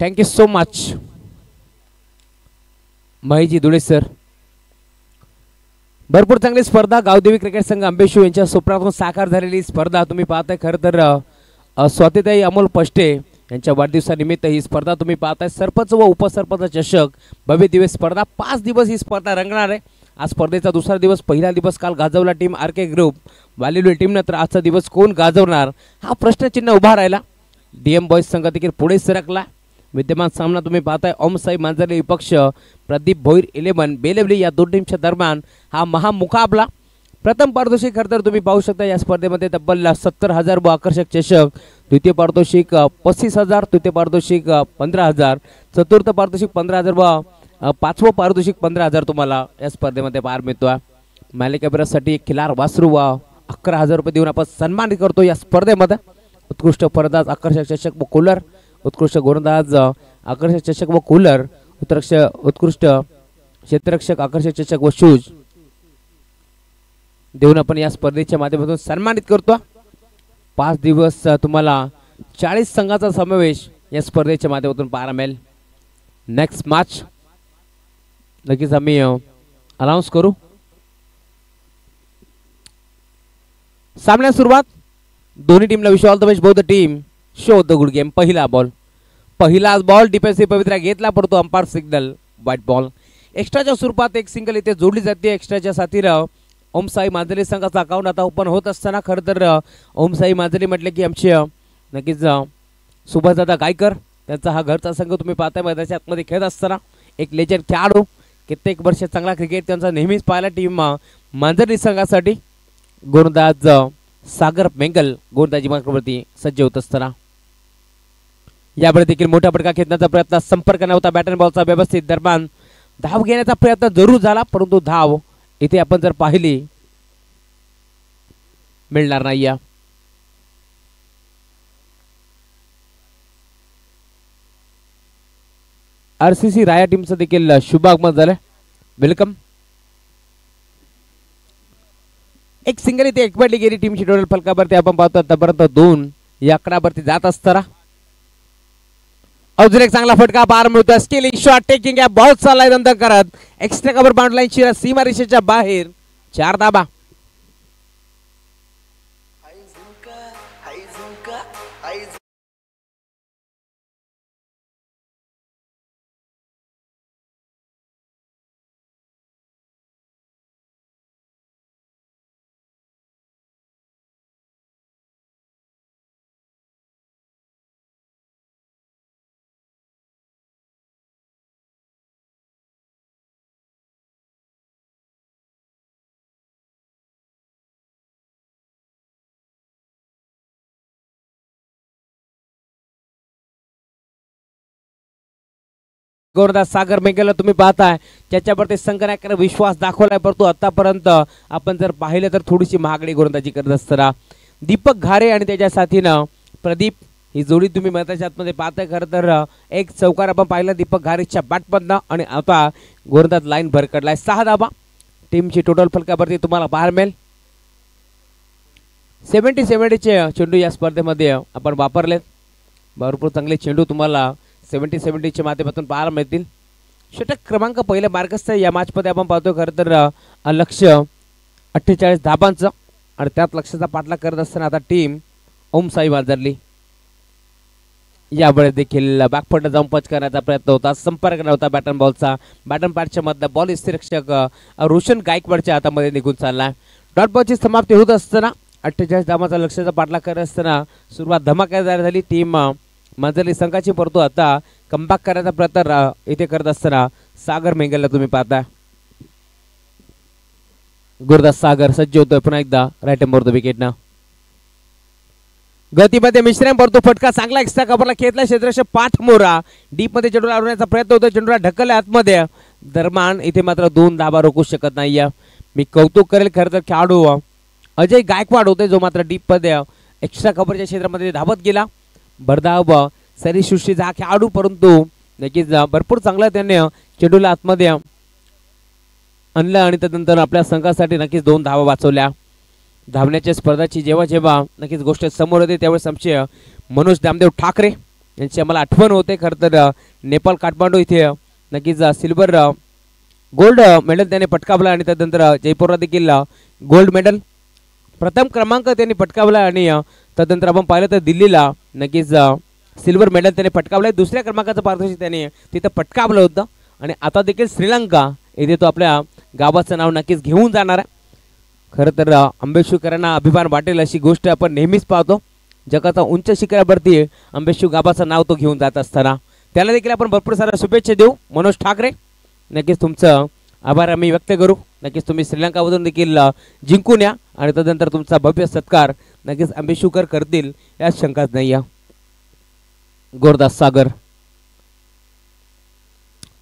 B: Thank you so much. Maheshji Dhule sir. भरपूर चांगली स्पर्धा गावदेवी क्रिकेट संघ अंबेशू यांच्या स्वप्नातून साकार झालेली स्पर्धा तुम्ही पाहताय. खरं तर स्वातीताई अमोल पष्टे यांच्या वाढदिवसानिमित्त ही स्पर्धा तुम्ही पाहताय. सरपंच व उपसरपंच चषक भव्य दिवस स्पर्धा 5 दिवस ही स्पर्धा रंगणार आहे. आज स्पर्धेचा दुसरा दिवस. पहिला दिवस काल गाजवला टीम आर के ग्रुप वालीलुल टीम. नंतर आजचा दिवस कोण गाजवणार हा प्रश्नचिन्ह उभा राहिला. डीएम बॉयज संघ देखील पुढे सरकला. विद्यमान सामना तुम्ही पाहताय. ओमसाई मांजरे विपक्ष प्रदीप भोईर 11 बेलवली या दोन टीमच्या दरम्यान हा महामुकाबला. प्रथम पारितोषिक खरं तर तुम्ही पाहू शकता या स्पर्धेमध्ये तब्बल 70,000 व आकर्षक चषक. द्वितीय पारितोषिक 35,000, तृतीय पारितोषिक 15,000, चतुर्थ पारितोषिक 15,000 व पाचवं पारितोषिक 15,000 तुम्हाला या स्पर्धेमध्ये पार मिळतोय. मालिकेबरासाठी एक खिलार वासरू व 11,000 रुपये देऊन आपण सन्मानित करतो या स्पर्धेमध्ये. उत्कृष्ट फलंदाज आकर्षक चषक व कूलर, उत्कृष्ट गोलंदाज आकर्षक चषक व कूलर, उत्कृष्ट क्षेत्ररक्षक आकर्षक चषक व शूज देऊन आपण या स्पर्धेच्या माध्यमातून सन्मानित करतो. 5 दिवस तुम्हाला 40 संघाचा समावेश या स्पर्धेच्या माध्यमातून पाहायला मिळेल. नेक्स्ट मॅच नक्कीच आम्ही अनाउन्स करू. सामन्यास सुरुवात. दोन्ही टीमला wish all the best. Both team show the good game. पहिला बॉल डिफेन्सिव्ह पवित्रा घेतला पडतो. Umpire signal wide ball. एक्स्ट्राच्या स्वरूपात एक सिंगल इथे जोडली जाते. एक्स्ट्राच्या साथीनं ओमसाई मांजरी संघाचा अकाउंट आता ओपन होत असताना खरं तर ओमसाई मांजरी म्हटले की आमचे नक्कीच सुभाषदादा गायकर त्यांचा हा घरचा संघ तुम्ही पाहताय. मैदानाच्या आतमध्ये खेळत असताना एक लेजंड खेळाडू. कित्येक वर्ष चांगला क्रिकेट त्यांचा नेहमीच पाहायला टीम मांजरी संघासाठी. गोलंदाज सागर मेंगल गोलंदाजी मार्गावरती सज्ज होत असताना यावेळी देखील मोठा फटका खेचण्याचा प्रयत्न. संपर्क नव्हता बॅट अँड बॉलचा व्यवस्थित. दरम्यान धाव घेण्याचा प्रयत्न जरूर झाला परंतु धाव इथे आपण जर पाहिली मिळणार नाही. आरसीसी राया टीमचं देखील शुभागमन झालं. वेलकम. एक सिंगल इथे एकवटली गेली टीमची टोटल फलकावरती आपण पाहतो आतापर्यंत 2 या आकड्यावरती जात असताना अजून एक चांगला फटका पार मिळतो. स्टिलिंग शॉट टेकिंग या बॉल चाललाय नंतर करत एक्स्ट्रा कव्हर बाउंड्री सीमा रेषेच्या बाहेर 4 धाबा. गोलंदाज सागर मेंगेला तुम्ही पाहताय त्याच्यावरती संघनायकाने विश्वास दाखवलाय परंतु आतापर्यंत आपण जर पाहिलं तर थोडीशी महागडी गोलंदाजी करत असताना दीपक घारे आणि त्याच्या साथीनं प्रदीप ही जोडी तुम्ही मैदानाच्या आतमध्ये पाहताय. खरं तर एक चौकार आपण पाहिला दीपक घारेच्या बॅटमधनं आणि आता गोलंदाज लाईन भरकडलाय. 6 धाबा टीमची टोटल फलकावरती तुम्हाला पाहायला मिळेल. 70 चे चेंडू या स्पर्धेमध्ये आपण वापरलेत. भरपूर चांगले चेंडू तुम्हाला 70 च्या माध्यमातून पाहायला मिळतील. षटक क्रमांक पहिल्या मार्गस्थ या मॅचमध्ये आपण पाहतो. खरं तर लक्ष्य 48 धाबांचं आणि त्यात लक्ष्याचा पाठलाग करत असताना आता टीम ओमसाई मांजरली यावेळेस देखील बॅकफुट जाऊन पंच करण्याचा प्रयत्न होता. संपर्क नव्हता बॅट अँड बॉलचा. बॅट अँड पॅडच्या मधला बॉल स्थिरक्षक रोशन गायकवाडच्या हातामध्ये निघून चालला. डॉट बॉलची समाप्ती होत असताना 48 धाबांचा लक्ष्याचा पाठलाग करत असताना सुरुवात धमाकेदार झाली टीम मांजरली संघाची परंतु आता कमबॅक करायचा प्रयत्न इथे करत असताना सागर मेंगलला तुम्ही पाहता. गुरदास सागर सज्ज होतोय पुन्हा एकदा राईट एम्बवर विकेटनं. गतीमध्ये मिश्रण परंतु फटका चांगला एक्स्ट्रा कव्हरला खेळला. क्षेत्ररक्षक पाठ मोरा डीप मध्ये चेंडूला अडवण्याचा प्रयत्न होतो. चेंडूला ढकलल्या आतमध्ये. दरम्यान इथे मात्र 2 धाबा रोखू शकत नाहीये. मी कौतुक करेल खरं तर खेळाडू अजय गायकवाड होते जो मात्र डीप मध्ये एक्स्ट्रा कव्हरच्या क्षेत्रामध्ये धावत गेला. भरधाव सरीसृष्टीचा हा खेळाडू परंतु नक्कीच भरपूर चांगला त्याने चेंडूला आतमध्ये आणलं आणि त्यानंतर आपल्या संघासाठी नक्कीच 2 धावा वाचवल्या. धावण्याच्या स्पर्धाची जेव्हा जेव्हा नक्कीच गोष्ट समोर येते त्यावेळेस आमचे मनोज दामदेव ठाकरे यांची आम्हाला आठवण होते. खरं तर नेपाळ काठमांडू इथे नक्कीच सिल्वर गोल्ड मेडल त्याने पटकावला आणि त्यानंतर जयपूरला देखील गोल्ड मेडल प्रथम क्रमांक त्यांनी पटकावला आणि त्यानंतर आपण पाहिलं तर दिल्लीला नक्कीच सिल्वर मेडल त्याने पटकावलं. दुसऱ्या क्रमांकाचं पारितोषिक त्याने तिथं पटकावलं होतं आणि आता देखील श्रीलंका येथे तो आपल्या गावाचं नाव नक्कीच घेऊन जाणार आहे. खरं तर अंबेशूकरांना अभिमान वाटेल अशी गोष्ट आपण नेहमीच पाहतो. जगाचा उंच शिखरावरती अंबेशू गावाचं नाव तो घेऊन जात असताना त्याला देखील आपण भरपूर साऱ्या शुभेच्छा देऊ. मनोज ठाकरे नक्कीच तुमचं आभार आम्ही व्यक्त करू. नक्कीच तुम्ही श्रीलंकामधून देखील जिंकून या आणि त्यानंतर तुमचा भव्य सत्कार नक्कीच अंबेशूकर करतील यात शंकाच नाही आहे. गोरदास सागर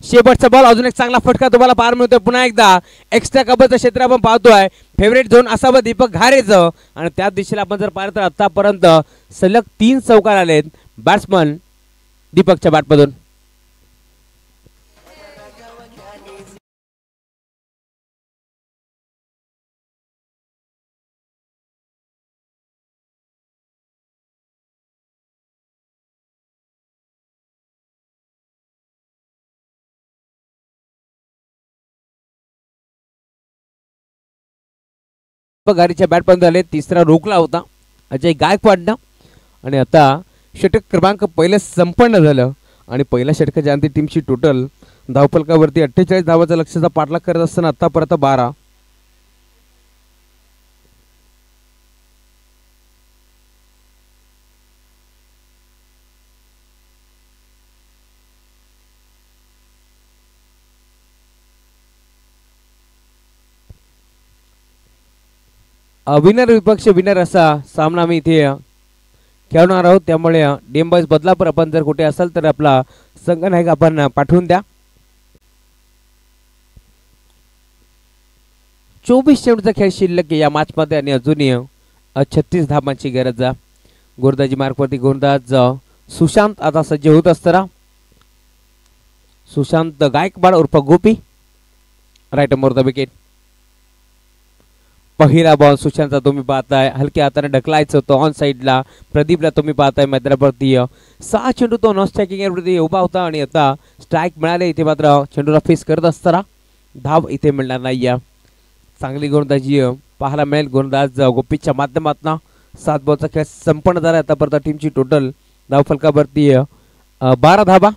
B: शेवटचा बॉल अजून एक चांगला फटका तुम्हाला पार मिळतोय. पुन्हा एकदा एक्स्ट्रा कबचं क्षेत्र आपण पाहतोय. फेवरेट झोन असावं दीपक घारेचं आणि त्याच दिशेला आपण जर पाहिलं तर आतापर्यंत सलग 3 चौकार आलेत बॅट्समन दीपकच्या बॅटमधून. गाडीच्या बॅटपर्यंत आले. तिसरा रोखला होता अजय गायकवाडनं आणि आता षटक क्रमांक पहिलं संपन्न झालं आणि पहिल्या षटकाच्या अंती टीमची टोटल धावफलकावरती 48 धावाचा लक्ष्याचा पाठलाग करत असताना आतापर्यंत 12. विनर विपक्ष विनर असा सामना आम्ही इथे खेळणार आहोत. त्यामुळे डेम बॉईज बदलापूर आपण जर कुठे असाल तर आपला संघनायक आपण पाठवून द्या. 24 चेंडूचा खेळ शिल्लक या मॅच मध्ये आणि अजूनही 36 धावांची गरज. गोरदाजी मार्कवरती गोलंदाज सुशांत आता सज्ज होत असताना सुशांत गायकवाड उर्फ गोपी राईट मोर द विकेट. पहिला बॉल सुशांतचा तुम्ही पाहताय हलक्या हाताने ढकलायचं होतं ऑन साईडला. प्रदीपला तुम्ही पाहताय मैदानावरती 6 चेंडू तो नॉन स्ट्रायकिंग उभा होता आणि आता स्ट्राईक मिळाले. इथे मात्र चेंडूला फेस करत असताना धाव इथे मिळणार नाही. चांगली गोलंदाजी पाहायला मिळेल गोलंदाज गोपीच्या माध्यमातून. 7 बॉलचा खेळ संपन्न झाला. आतापर्यंत टीमची टोटल धावफलकावरती 12 धावा.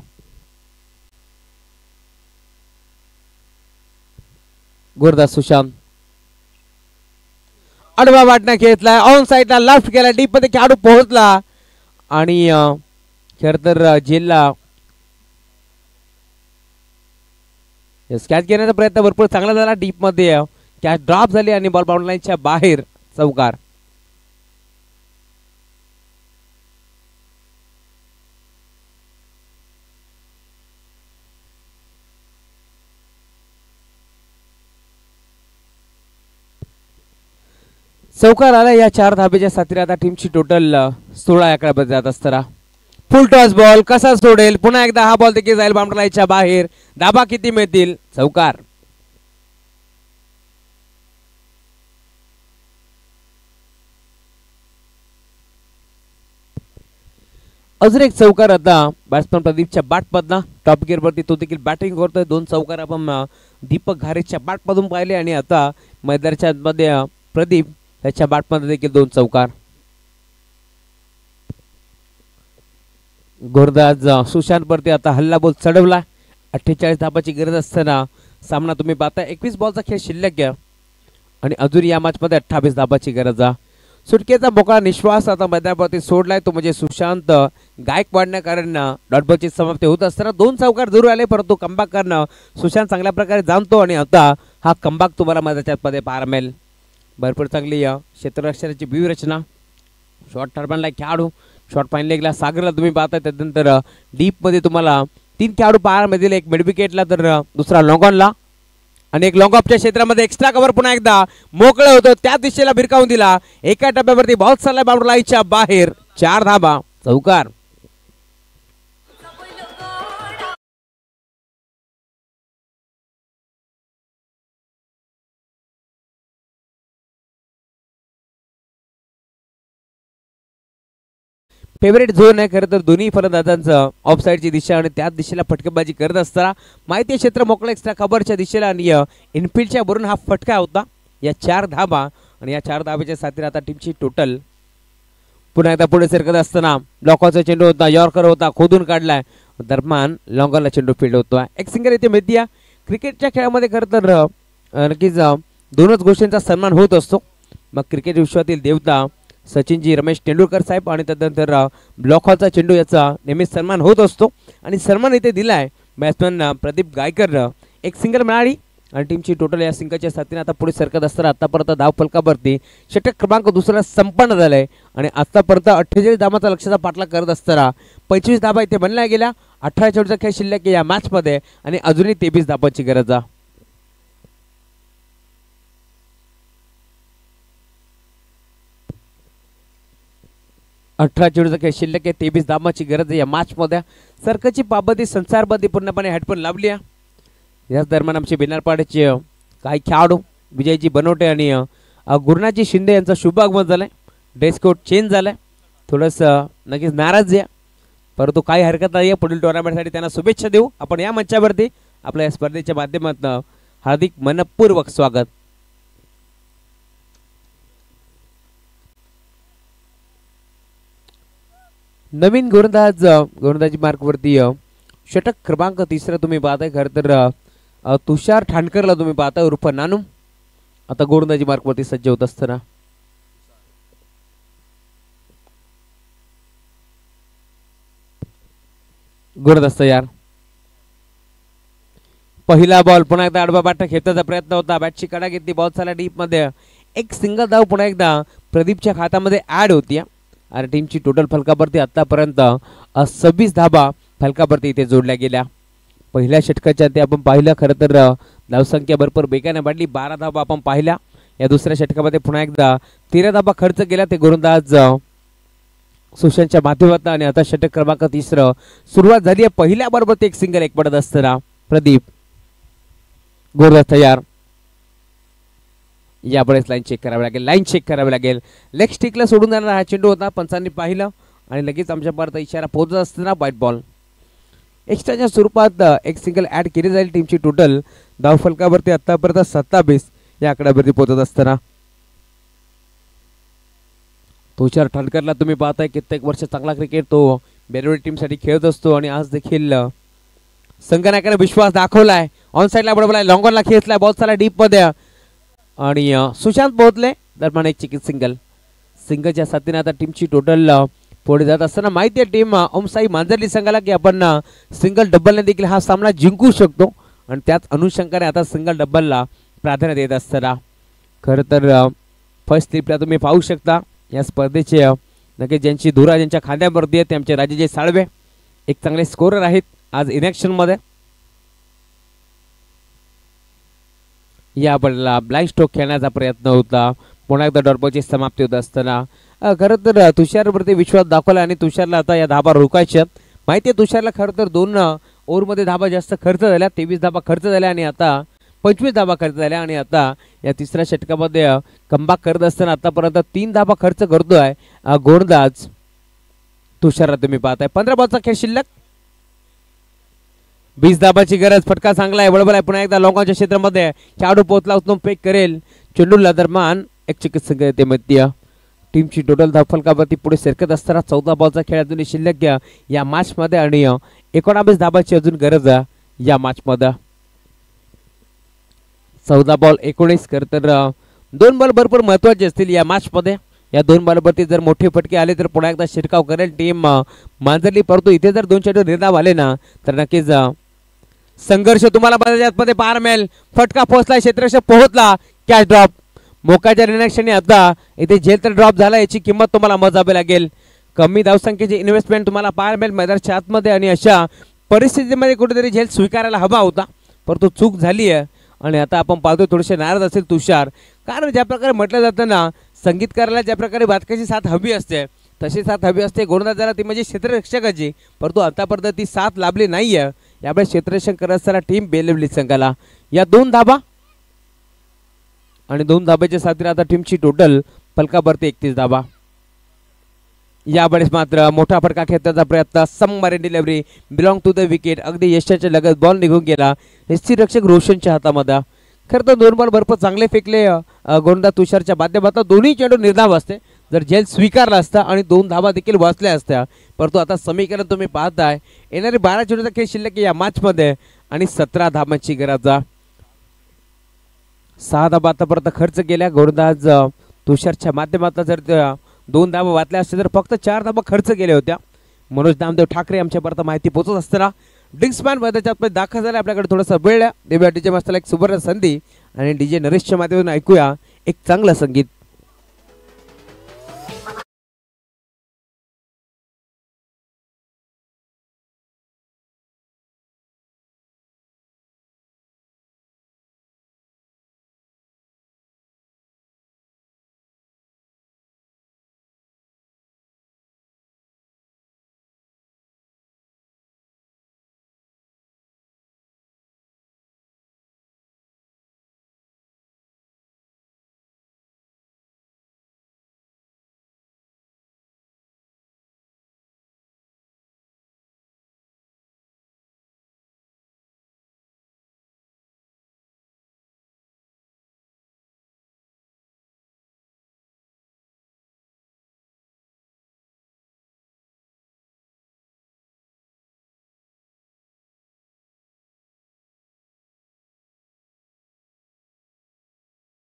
B: गोलंदाज सुशांत आडवा वाटणं घेतलाय ऑन साईडला लेफ्ट केला डीप मध्ये खेळाडू पोहोचला आणि खर तर जेलला कॅच घेण्याचा प्रयत्न भरपूर चांगला झाला. डीप मध्ये कॅच ड्रॉप झाली आणि बॉल बाउंड्री लाईनच्या बाहेर चौकार. चौकार आला. या 4 धाब्याच्या साथीने आता टीमची टोटल 16 आकड्यावर जात असताना फुल टॉस बॉल कसा सोडेल. पुन्हा एकदा हा बॉल देखील जाईल बाउंड्री लाईनच्या बाहेर. धाबा किती मिळतील. चौकार. अजून एक चौकार आता बॅट्समन प्रदीपच्या बॅटमधनं टॉप गिअर वरती तो देखील बॅटिंग करतोय. 2 चौकार आपण दीपक घारेच्या बॅटमधून पाहिले आणि आता मैदानाच्या मध्ये प्रदीप त्याच्या बॅटमध्ये देखील 2 चौकार. गोरदाज सुशांत वरती आता हल्ला बॉल चढवला. 48 धाबाची गरज असताना सामना तुम्ही पाहता 21 बॉलचा खेळ शिल्लक आहे आणि अजून या मॅच मध्ये 28 धाबाची गरज. सुटकेचा मोकळा निश्वास आता मैदानावरती सोडलाय तो म्हणजे सुशांत गायकवाडने. कारण डॉट बॉलची समाप्ती होत असताना 2 चौकार जरूर आले परंतु कमबॅक करणं सुशांत चांगल्या प्रकारे जाणतो आणि आता हा कमबॅक तुम्हाला मैदानाच्या मध्ये पाहायला मिळेल. भरपूर चांगली क्षेत्ररक्षणाची व्यूहरचना. शॉर्ट टर्बनला खेळाडू शॉर्ट फाईन लेगला सागरला तुम्ही पाहताय. त्यानंतर डीप मध्ये तुम्हाला 3 खेळाडू पाहायला मिळतील. एक मिड विकेटला तर दुसरा लॉंग ऑनला आणि एक लॉंग ऑफच्या क्षेत्रामध्ये एक्स्ट्रा कव्हर पुन्हा एकदा मोकळं होतं त्या दिशेला भिरकावून दिला. एका टप्प्यावरती बॉल चाललाय बाउंड्री लाईनच्या बाहेर. 4 धाबा. चौकार. फेवरेट झोन आहे खरं तर दोन्ही फलंदाजांचं ऑफ साईडची दिशा आणि त्याच दिशेला फटकेबाजी करत असताना माहिती क्षेत्र मोकळं एक्स्ट्रा खबरच्या दिशेला आणि इनफिल्डच्या वरून हा फटका होता या 4 धाबा आणि या 4 धाब्याच्या साथीने आता टीमची टोटल पुन्हा एकदा पुढे सरकत असताना ब्लॉकचा चेंडू होता यॉर्कर होता खोदून काढलाय दरम्यान लॉंगरला चेंडू फील्ड होतो एक सिंगल इथे मिळते क्रिकेटच्या खेळामध्ये खरं तर नक्कीच दोनच गोष्टींचा सन्मान होत असतो मग क्रिकेट विश्वातील देवता सचिनजी रमेश तेंडुलकर साहेब आणि त्यानंतर ब्लॉक हॉलचा चेंडू याचा नेहमीच सन्मान होत असतो आणि सन्मान इथे दिलाय बॅट्समॅन प्रदीप गायकर एक सिंगल मिळाली आणि टीमची टोटल या सिंगलच्या साथीने आता पुढे सरकत असताना आतापर्यंत धाव फलकावरती षटक क्रमांक दुसरा संपन्न झालाय आणि आतापर्यंत 48 धावांचा लक्ष्याचा पाठलाग करत असताना 25 धावा इथे बनल्या गेल्या 18 चेंडूचा खेळ शिल्लक या मॅचमध्ये आणि अजूनही 23 धावांची गरज आहे 18 चेंडूचा खेळ शिल्लक आहे 23 धावांची गरज आहे या मॅचमध्ये सरकारची पाबंदी संसारबंदी पूर्णपणे हेडफोन लावली आहे याच दरम्यान आमचे बेनारपाड्याचे काही खेळाडू विजयजी बनवटे आणि गुरुनाथजी शिंदे यांचा शुभ आगमन झालाय ड्रेस कोड चेंज झालाय थोडंसं नक्कीच नाराज आहे परंतु काही हरकत नाही पुढील टुर्नामेंटसाठी त्यांना शुभेच्छा देऊ आपण या मंचावरती आपल्या या स्पर्धेच्या माध्यमातून हार्दिक मनपूर्वक स्वागत नवीन गोलंदाजी मार्कवरती षटक क्रमांक 3 तुम्ही पाहताय खरं तर तुषार ठाणकरला तुम्ही पाहताय उर्फ नानू आता गोलंदाजी मार्कवरती सज्ज होत असताना गोलंदाज तयार पहिला बॉल पुन्हा एकदा आडवा बॅट खेळण्याचा प्रयत्न होता बॅटची कडा घेतली बॉल झाला डीप मध्ये एक सिंगल धाव पुन्हा एकदा प्रदीपच्या खात्यामध्ये ऍड होती आणि टीमची टोटल फलकावरती आतापर्यंत 26 धाबा फलकावरती इथे जोडल्या गेल्या पहिल्या षटकाच्या ते आपण पाहिलं खरं तर धावसंख्या भरपूर बेगाने वाढली 12 धाबा आपण पाहिल्या या दुसऱ्या षटकामध्ये पुन्हा एकदा 13 धाबा खर्च केला ते गोलंदाज सुशांतच्या माध्यमातून आणि आता षटक क्रमांक 3 सुरुवात झाली आहे पहिल्या बरोबर एक सिंगल एक पडत असताना प्रदीप गोलंदाज तयार यावेळेस लाईन चेक करावी लागेल लेग स्टिकला सोडून जाणारा हा चेंडू होता पंचांनी पाहिलं आणि लगेच आमच्यापर्यंत इशारा पोहोचत असताना व्हाईट बॉल एक्स्ट्राच्या स्वरूपात एक सिंगल ऍड केली जाईल टीमची टोटल धाव फलकावरती आतापर्यंत 27 या आकड्यावरती पोहोचत असताना तुषार ठाणकरला तुम्ही पाहताय कित्येक वर्ष चांगला क्रिकेट तो बेरोडी टीमसाठी खेळत असतो आणि आज देखील संघनायकाने विश्वास दाखवलाय ऑन साईडला बडवलाय लॉंगॉनला खेचलाय बॉल चाला डीप मध्ये आणि सुशांत पोहोचले दरम्यान एक चिकित सिंगलच्या साथीने आता टीमची टोटल पुढे जात असताना माहिती आहे टीम ओमसाई मांजरली संघाला की आपण सिंगल डबलने देखील हा सामना जिंकू शकतो आणि त्याच अनुषंगाने आता सिंगल डबलला प्राधान्य देत असताना खरं तर फर्स्ट स्लिपला तुम्ही पाहू शकता या स्पर्धेचे नक्कीच ज्यांची धुरा ज्यांच्या खांद्यावरती आहे ते आमचे राजेजय साळवे एक चांगले स्कोरर आहेत आज इनॅक्शनमध्ये या बॉलला ब्लाइंड स्ट्रोक खेळण्याचा प्रयत्न होता पुन्हा एकदा डॉटबॉलची समाप्ती होत असताना खरं तर तुषारवरती विश्वास दाखवला आणि तुषारला आता या धाबा रोखायच्या माहिती आहे तुषारला खरं तर 2 ओव्हरमध्ये धाबा जास्त खर्च झाल्या 23 धाबा खर्च झाल्या आणि आता 25 धाबा खर्च झाल्या आणि आता या तिसऱ्या षटकामध्ये कमबॅक करत असताना आतापर्यंत 3 धाबा खर्च करतोय गोलंदाज तुषारला तुम्ही पाहताय 15 बॉलचा खेळ शिल्लक 20 धाबाची गरज फटका चांगला आहे बळबळ आहे पुन्हा एकदा लॉंगॉनच्या क्षेत्रामध्ये खेळाडू पोहोचला उचलून पेक करेल चेंडूला दरम्यान एक चिकित्सक येते मध्ये टीमची टोटल धाव फलकावरती पुढे सरकत असताना 14 बॉलचा खेळ अजून शिल्लक या मॅच मध्ये आणि 19 धाबाची अजून गरज या मॅच मध्ये 14 बॉल 19 तर 2 बॉल भरपूर महत्वाचे असतील या मॅच मध्ये या 2 बॉलवरती जर मोठे फटके आले तर पुन्हा एकदा शिरकाव करेल टीम मांजरली परंतु इथे जर 2 चेंडू निर्धाव आले ना तर नक्कीच संघर्ष तुम्हाला मध्ये पाहायला मिळेल फटका पोहोचला क्षेत्ररक्षक पोहोचला कॅच ड्रॉप मोकाच्या निर्णयाने आता इथे झेल तर ड्रॉप झाला याची किंमत तुम्हाला मोजावी लागेल कमी धावसंख्येची इन्व्हेस्टमेंट तुम्हाला पाहायला मिळेल मैदानाच्या आतमध्ये आणि अशा परिस्थितीमध्ये कुठेतरी झेल स्वीकारायला हवा होता परंतु चूक झाली आहे आणि आता आपण पाहतो थोडेसे नाराज असेल तुषार कारण ज्या प्रकारे म्हटलं जातं ना संगीतकाराला ज्या प्रकारे वादकाची साथ हवी असते तशी साथ हवी असते गोलंदाजाला ती म्हणजे क्षेत्ररक्षकाची परंतु आतापर्यंत ती साथ लाभली नाही आहे यामुळे क्षेत्ररक्षण करत असताना टीम बेलवली संघाला या 2 धाबा आणि 2 धाब्याच्या साथीने आता टीमची टोटल फलकावरती 31 धाबा यावेळेस मात्र मोठा फटका खेळण्याचा प्रयत्न, submarine delivery belong to the wicket, अगदी यशाच्या लगत बॉल निघून गेला यष्टीरक्षक रोशनच्या हातामध्ये. खरं तर 2 बॉल भरपूर चांगले फेकले गोलंदाज तुषारच्या माध्यमातून. दोन्ही चेंडू निर्धाव असते, जर झेल स्वीकारला असता आणि 2 धावा देखील वाचल्या असत्या. परंतु आता समीकरण तुम्ही पाहताय, येणारे 12 चेंडूचा खेळ शिल्लक या मॅचमध्ये आणि 17 धावांची गरज. 6 धावा आतापर्यंत खर्च केल्या गोलंदाज तुषारच्या माध्यमातून. जर 2 धावा वाचल्या असते तर फक्त 4 धावा खर्च केल्या होत्या. मनोज नामदेव ठाकरे आमच्यापर्यंत माहिती पोहोचत असताना ड्रिंक्समॅन मैदानात दाखल झाला. आपल्याकडे थोडासा वेळ देऊया डीजे मास्टरला एक सुवर्ण संधी आणि डीजे नरेशच्या माध्यमातून ऐकूया एक चांगलं संगीत.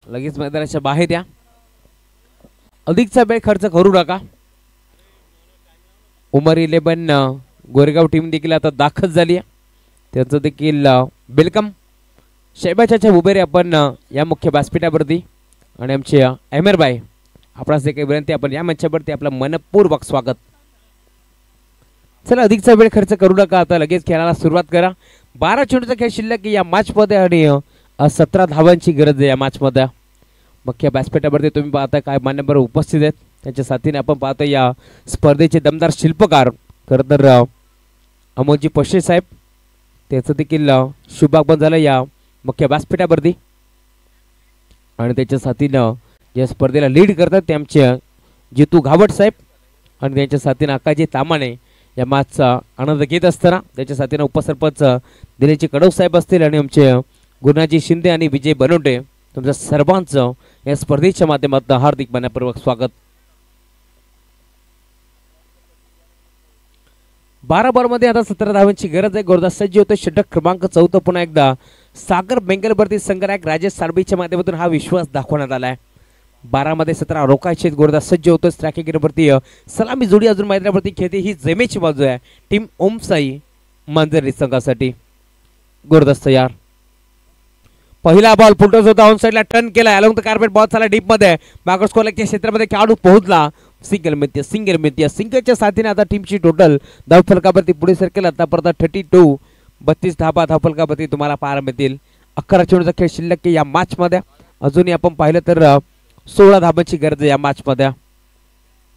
B: लगेच मैदानाच्या बाहेर या, अधिकचा वेळ खर्च करू नका. उमर 11 गोरेगाव टीम देखील आता दाखल झाली आहे, त्यांचं देखील वेलकम. शैबाच्या उभे रे आपण या मुख्य व्यासपीठावरती आणि आमचे अमरबाई आपणास देखील विनंती, आपण या मंचावरती आपलं मनपूर्वक स्वागत. चला अधिकचा वेळ खर्च करू नका, आता लगेच खेळायला सुरुवात करा. 12 चेंडूचा खेळ शिल्लक या मॅचमध्ये आणि 17 धावांची गरज आहे या मॅचमध्ये. मुख्य व्यासपीठावरती तुम्ही पाहता काय मान्यवर उपस्थित आहेत, त्यांच्या साथीने आपण पाहतो या स्पर्धेचे दमदार शिल्पकार खरं तर अमोलजी पशे साहेब, त्याचं देखील शुभागमन झालं या मुख्य व्यासपीठावरती. आणि त्याच्या साथीनं या स्पर्धेला लीड करतात ते आमचे जितू घावट साहेब आणि त्यांच्या साथीनं आकाजी तामाणे या मॅचचा आनंद घेत असताना त्याच्या साथीनं उपसरपंच दिनेशजी कडव साहेब असतील आणि आमचे गुरुनाजी शिंदे आणि विजय बनवटे, तुमचं सर्वांचं या स्पर्धेच्या माध्यमातून हार्दिक मनपूर्वक स्वागत. 12 बॉलमध्ये आता 17 धावांची गरज आहे. गोलंदाज सज्ज होतो. षटक क्रमांक 14 पुन्हा एकदा सागर बेंगलवरती संघनायक राजेश साळवीच्या माध्यमातून हा विश्वास दाखवण्यात आला आहे. 12 मध्ये 17 रोखायचे. गोलंदाज सज्ज होतो. स्ट्रायकिंगवरती सलामी जोडी अजून मैदानावरती खेळते, ही जमेची बाजू आहे टीम ओमसाई मांजरी संघासाठी. गोलंदाज तयार. पहिला बॉल फुलटॉस होता, ऑन साइडला टर्न केला, अलोंग द कार्पेट बॉल झाला डीप मध्ये, बागोस कॉलेजच्या क्षेत्रामध्ये खेळाडू पोहोचला. सिंगल मिळते सिंगलच्या साथीने आता टीमची टोटल धावफलकावरती पुढे सरकेल. आतापर्यंत 32 धावा धावफलकावरती तुम्हाला पाहायला मिळतील. 11 चेंडूचा खेळ शिल्लक या मॅच मध्ये. अजूनही आपण पाहिलं तर 16 धावांची गरज आहे या मॅच मध्ये.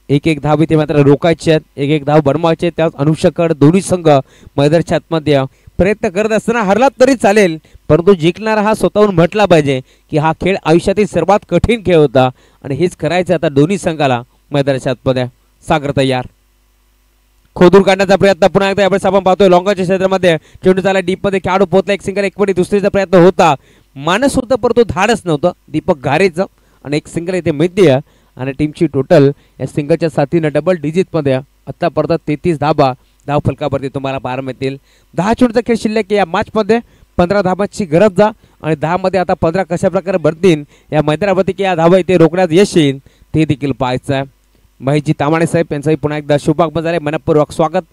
B: एक धाव इथे मात्र रोखायचे आहेत, एक धाव बनवायचे. त्याच अनुषंगाने दोन्ही संघ मैदानाच्या आतमध्ये प्रयत्न करत असताना हरला तरी चालेल, परंतु जिंकणारा हा स्वतःहून म्हटला पाहिजे की हा खेळ आयुष्यातील सर्वात कठीण खेळ होता आणि हेच करायचं आता दोन्ही संघाला मैदानाच्या आतमध्ये. सागर तयार. खोदून काढण्याचा प्रयत्न पुन्हा एकदा यावेळेस आपण पाहतोय लॉंगाच्या क्षेत्रामध्ये चेंडू झाला डीप मध्ये, खेळाडू पोहोचला. एक सिंगल एक पडी दुसरीचा प्रयत्न होता, मानस होतं परंतु धाडच नव्हतं दीपक घारेचं आणि एक सिंगल इथे मिळते. आणि टीमची टोटल या सिंगलच्या साथीनं डबल डिजिटमध्ये आतापर्यंत 33 धावा धावफलकावरती तुम्हाला पाहायला मिळतील. 10 चेंडूचा खेळ शिल्लक या मॅचमध्ये. 15 धावांची गरज जा आणि 10 मध्ये आता 15 कशा प्रकारे भरतील या मैदानावरती की या धावा इथे रोखण्यात यश येईल ते देखील पाहायचं आहे. महेशजी तामाणे साहेब यांचाही पुन्हा एकदा शुभागमन झाले, मनपूर्वक स्वागत.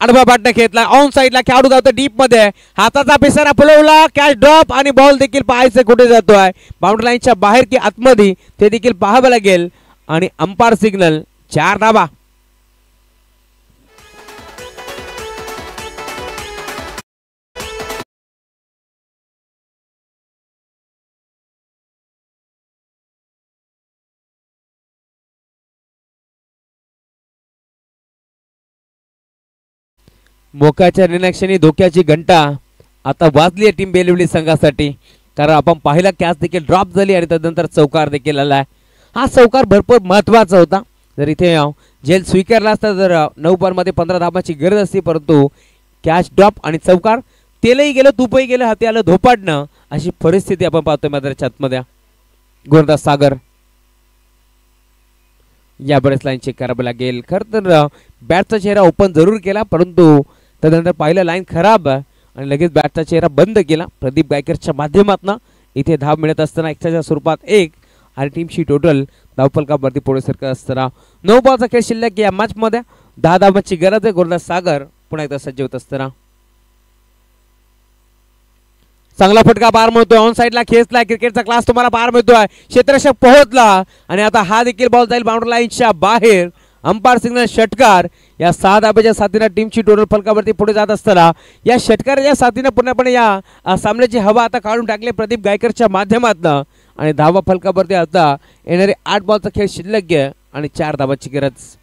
B: अनुभव बाटने घेतला, ऑन साइडला खेळाडू जातो डीप मध्ये, हाताचा पिसारा फुलवला, कॅच ड्रॉप आणि बॉल देखील पाहायचं कुठे जातोय, बाउंड्री लाईनच्या बाहेर की आतमध्ये ते देखील पाहावं लागेल. आणि अंपायर सिग्नल 4 धावा. मोक्याच्या निर्णयाक्षणी धोक्याची घंटा आता वाजली आहे टीम बेलिवली संघासाठी, कारण आपण पाहिला कॅच देखील ड्रॉप झाली आणि त्यानंतर चौकार देखील आलाय. हा चौकार भरपूर महत्वाचा होता. जर इथे झेल स्वीकारला असता तर 9 बॉलमध्ये 15 धाबाची गरज असते, परंतु कॅच ड्रॉप आणि चौकार, तेलही गेलं तुपही गेलं हाती आलं धोपाडणं, अशी परिस्थिती आपण पाहतोय मैदानाच्या आतमध्ये. गोलंदाज सागर या बरेच लाईन चेक करावं लागेल. खरं तर बॅटचा चेहरा ओपन जरूर केला, परंतु त्यानंतर पाहिलं लाईन खराब आणि लगेच बॅटचा चेहरा बंद केला. प्रदीप गायकरच्या माध्यमातून इथे धाव मिळत असताना 1च्या स्वरूपात 1 आणि टीमची टोटल धावफलकावरती पुढे सरकत असताना 9 बॉलचा खेळ शिल्लक या मॅच मध्ये 10 धावांची गरज आहे. गोलंदाज सागर पुन्हा एकदा सज्ज होत असताना चांगला फटका पार मिळतोय, ऑन साइडला खेचला, क्रिकेटचा क्लास तुम्हाला पार मिळतोय, क्षेत्ररक्षक पोहोचला आणि आता हा देखील बॉल जाईल बाउंड्री लाईनच्या बाहेर. अंपायर सिग्नल षटकार. या 6 धाब्याच्या साथीने टीमची टोटल फलकावरती पुढे जात असताना या षटकाराच्या साथीने पूर्णपणे या सामन्याची हवा आता काढून टाकली प्रदीप गायकरच्या माध्यमातून आणि धावा फलकावरती आता येणारे 8 बॉलचा खेळ शिल्लक आहे आणि 4 धावाची गरज.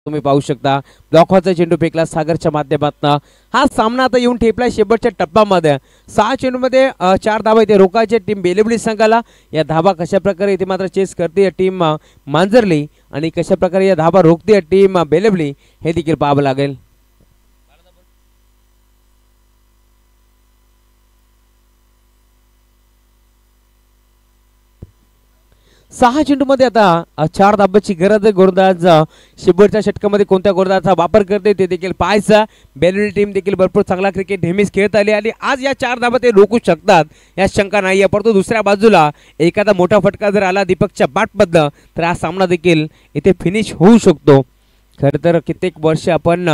B: तुम्ही पाहू शकता ब्लॉकचा चेंडू फेकला सागरच्या माध्यमातून. हा सामना आता येऊन ठेपला शेवटच्या टप्प्यामध्ये. 6 चेंडूमध्ये 4 धावा इथे रोकायचे टीम बेलेबली संघाला. या धावा कशा प्रकारे इथे मात्र चेस करते टीम मांजरली आणि कशा प्रकारे या धावा रोखते टीम बेलेबली हे देखील पाहावं लागेल. सहा चेंडूमध्ये आता 4 धाब्याची गरज आहे. गोलंदाज शेवटच्या षटकामध्ये कोणत्या गोलंदाजाचा वापर करते ते देखील पाहायचं. बेलुडी टीम देखील भरपूर चांगला क्रिकेट नेहमीच खेळत आली आणि आज या 4 धाबा ते रोखू शकतात या शंका नाही आहे. परंतु दुसऱ्या बाजूला एखादा मोठा फटका जर आला दीपकच्या बॅटमधनं तर हा सामना देखील इथे फिनिश होऊ शकतो. खरं तर कित्येक वर्ष आपण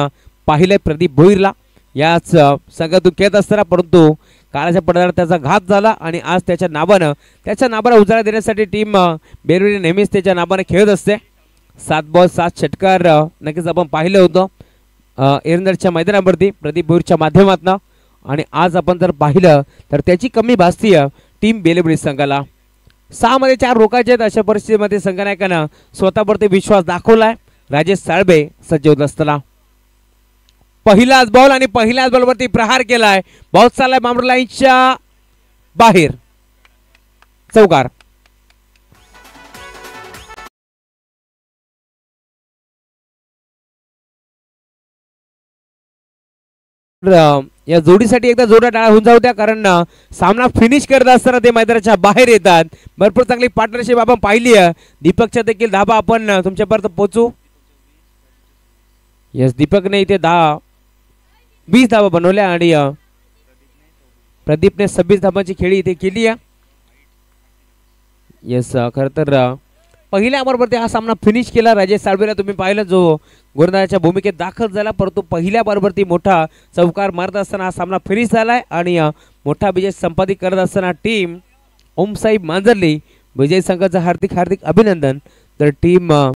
B: पाहिलंय प्रदीप भोईरला याच संघातून खेळत असताना, परंतु काळाच्या पडद्यावर त्याचा घात झाला आणि आज त्याच्या नावानं उजाळा देण्यासाठी टीम बेलुडी नेहमीच त्याच्या नावाने खेळत असते. 7 बॉल 7 षटकार नक्कीच आपण पाहिलं होतं एरंदरच्या मैदानावरती प्रदीप भोईरच्या माध्यमातून आणि आज आपण जर पाहिलं तर त्याची कमी भासतीय टीम बेलुडी संघाला. 6 मध्ये 4 रोखायचे आहेत. अशा परिस्थितीमध्ये संघनायकानं स्वतःवरती विश्वास दाखवलाय. राजेश साळबे सज्ज होत असताना पहिलाच बॉल आणि पहिल्याच बॉलवरती प्रहार केलाय. बॉल चाललाय बाउंड्री लाईनच्या बाहेर, चौकार. या जोडीसाठी एकदा जोरदार टाळ्या होऊन जाऊ द्या, कारण सामना फिनिश करत असताना ते मैदानाच्या बाहेर येतात. भरपूर चांगली पार्टनरशिप आपण पाहिली आहे. दीपकच्या देखील धाबा आपण तुमच्यापर्यंत पोहोचू. यस, दीपकने इथे 20 धावा बनवल्या आणि प्रदीपने 26 धावांची खेळी इथे केली आहे. यस, खरं तर पहिल्या ओव्हरवरती हा सामना फिनिश केला. राजेश साळवेला तुम्ही पाहिलं जो गोलंदाजाच्या भूमिकेत दाखल झाला, परंतु पहिल्या ओव्हरवरती मोठा चौकार मारत असताना हा सामना फिनिश झालाय आणि मोठा विजय संपादित करत असताना टीम ओमसाई मांजरली विजय संघाचं हार्दिक अभिनंदन. तर टीम